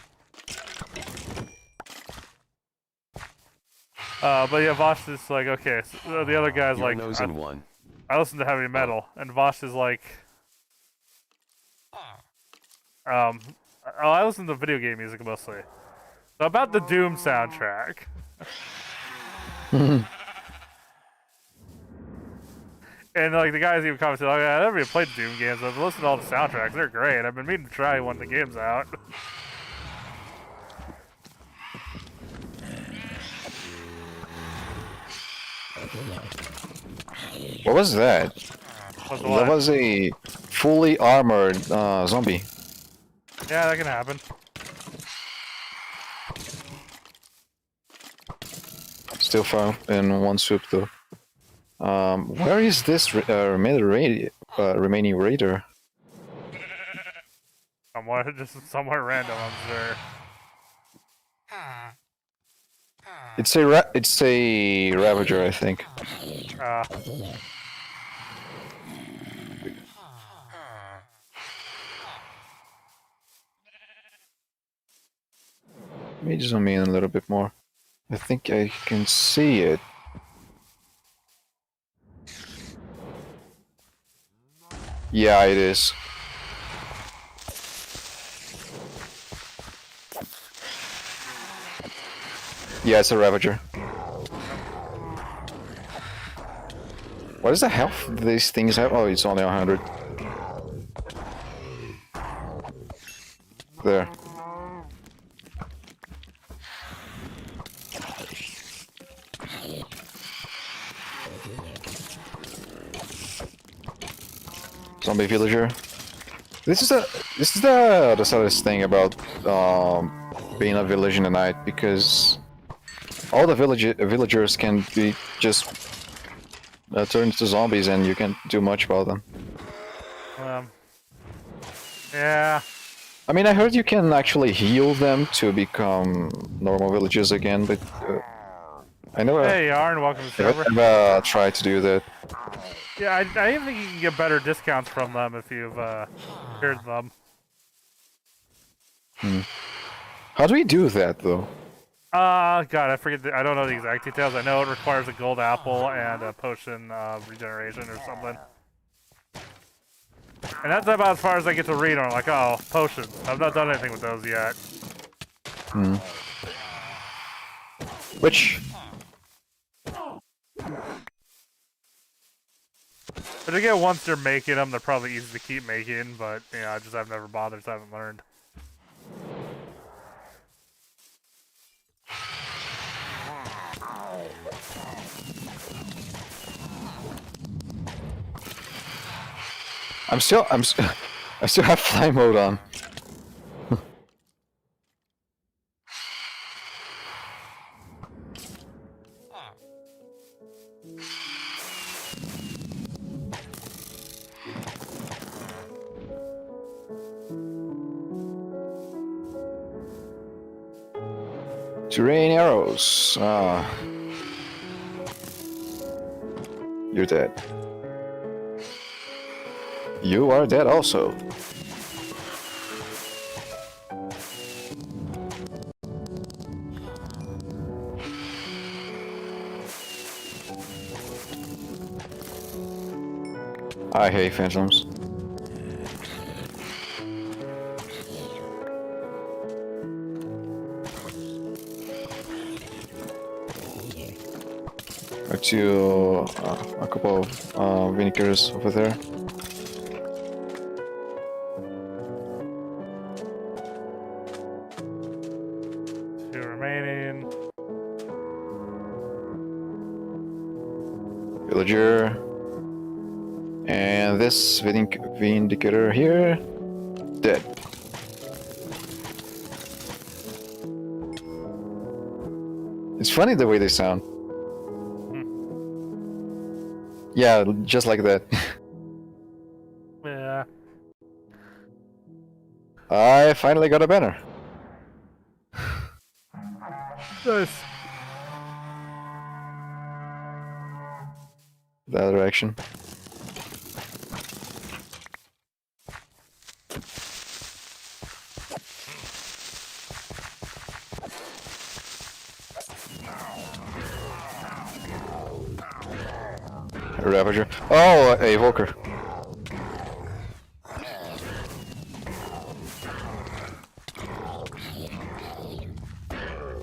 But yeah, Vosh is like, okay. So the other guy's like, I listen to heavy metal, and Vosh is like, I listen to video game music mostly. So about the Doom soundtrack. And like the guys even commented, "Oh yeah, I never even played the Doom games, but I've listened to all the soundtracks. They're great. I've been meaning to try when the game's out." What was that? That was a fully armored zombie. Yeah, that can happen. Still found in one swoop though. Where is this remaining raider? Somewhere random, I'm sure. It's a Ravager, I think. Let me zoom in a little bit more. I think I can see it. Yeah, it is. Yeah, it's a Ravager. What is the health these things have? Oh, it's only 100. There. Zombie villager. This is the saddest thing about being a village in the night, because all the villagers can be just turned into zombies, and you can't do much about them. Yeah. I mean, I heard you can actually heal them to become normal villagers again, but I never. Hey, Yarn, welcome to the server. I've tried to do that. Yeah, I even think you can get better discounts from them if you've cured them. How do we do that, though? God, I forget. I don't know the exact details. I know it requires a gold apple and a potion of regeneration or something. And that's about as far as I get to read on. Like, oh, potions. I've not done anything with those yet. Which? But again, once you're making them, they're probably easy to keep making. But you know, I've never bothered, so I haven't learned. I still have fly mode on. Terrain arrows. You're dead. You are dead also. I hate phantoms. Got you a couple of vinegars over there. Villager, and this vindicator here, dead. It's funny the way they sound. Yeah, just like that. Yeah. I finally got a banner. Nice. That direction. A Ravager. Oh, a Evoker.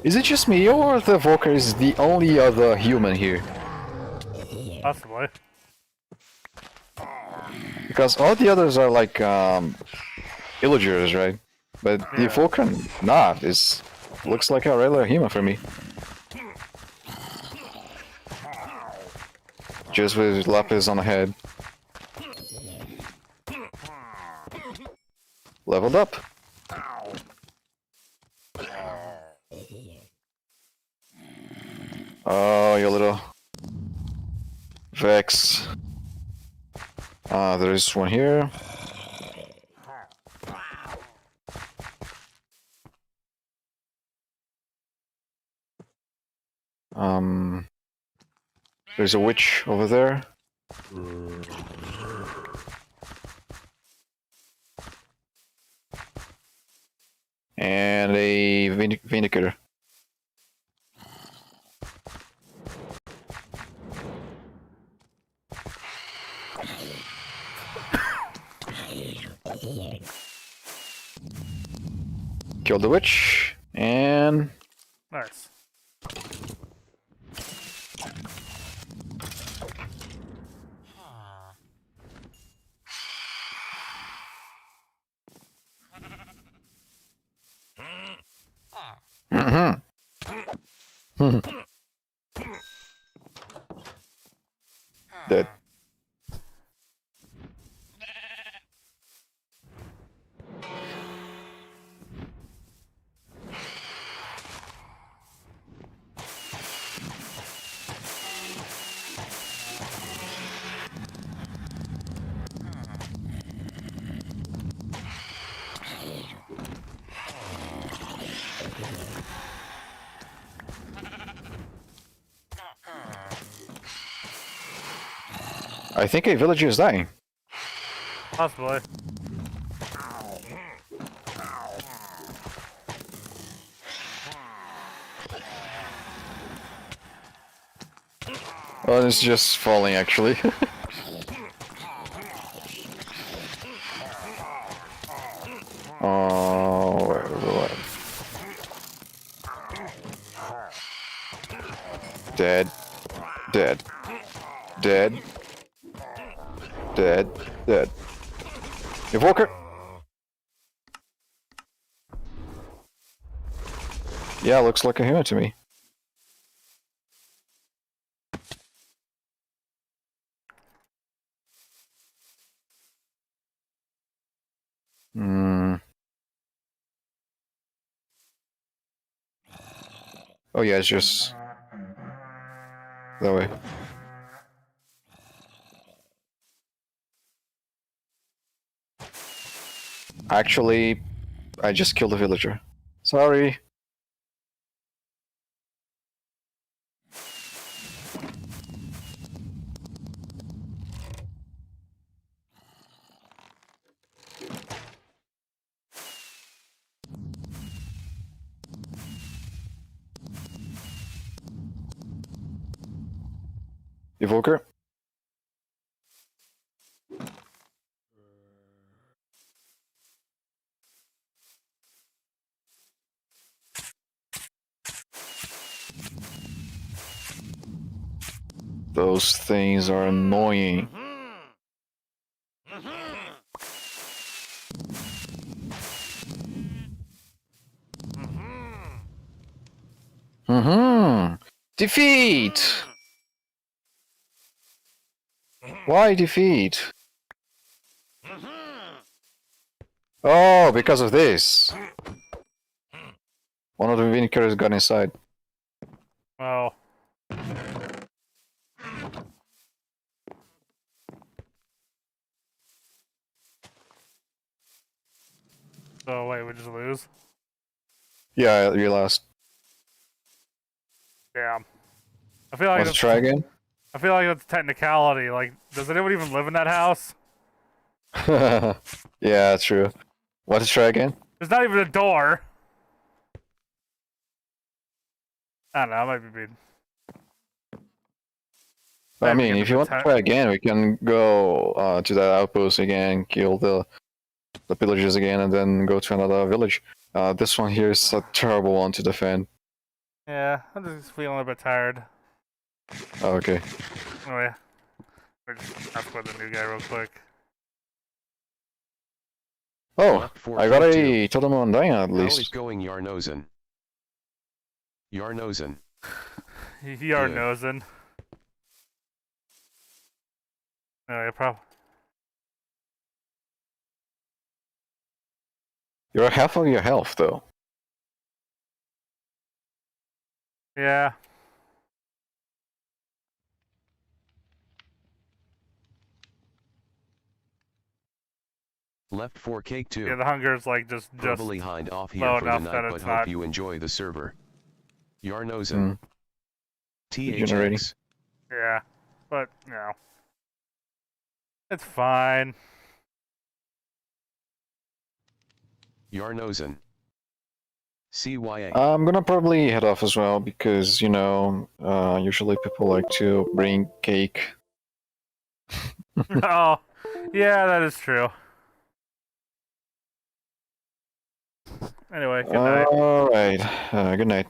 Is it just me, or the Evoker is the only other human here? Possibly. Because all the others are like villagers, right? But the Yeah. Evoker, not. Is looks like a regular human for me. Just with lapis on the head. Leveled up. Oh, you little Vex. There is one here. There's a witch over there. And a Vindicator. Killed the witch, and... Nice. Dead. I think a villager is dying. Possibly. Oh, it's just falling actually. Oh, everyone. Dead. Dead. Dead. Dead. Dead. Evoker! Yeah, looks like a human to me. Hmm. Oh yeah, it's just that way. Actually, I just killed a villager. Sorry. Evoker. Those things are annoying. Defeat! Why defeat? Oh, because of this. One of the vindicators got inside. Oh. So wait, we just lose? Yeah, you lost. Damn. I feel like Want to try again? I feel like that's technicality. Like, does anyone even live in that house? Yeah, true. Want to try again? There's not even a door. I don't know. I might be being. I mean, if you want to try again, we can go to that outpost again, kill the villagers again, and then go to another village. This one here is a terrible one to defend. Yeah, I'm just feeling a bit tired. Oh, okay. Anyway, we're just ask for the new guy real quick. Oh, I got a totem on dying at least. How is going, Yarnozen? Yarnozen. Yarnozen. No, yeah, probably. You're half of your health, though. Yeah. Left for cake too. Yeah, the hunger is like just Probably hide off here low for the enough night, that but it's hope not. you enjoy the server. Yarnozen. Generating. THX. Yeah, but you know, it's fine. Yarnozen. CYA. I'm gonna probably head off as well because, you know, usually people like to bring cake. Oh, yeah, that is true. Anyway, good night. Alright, good night.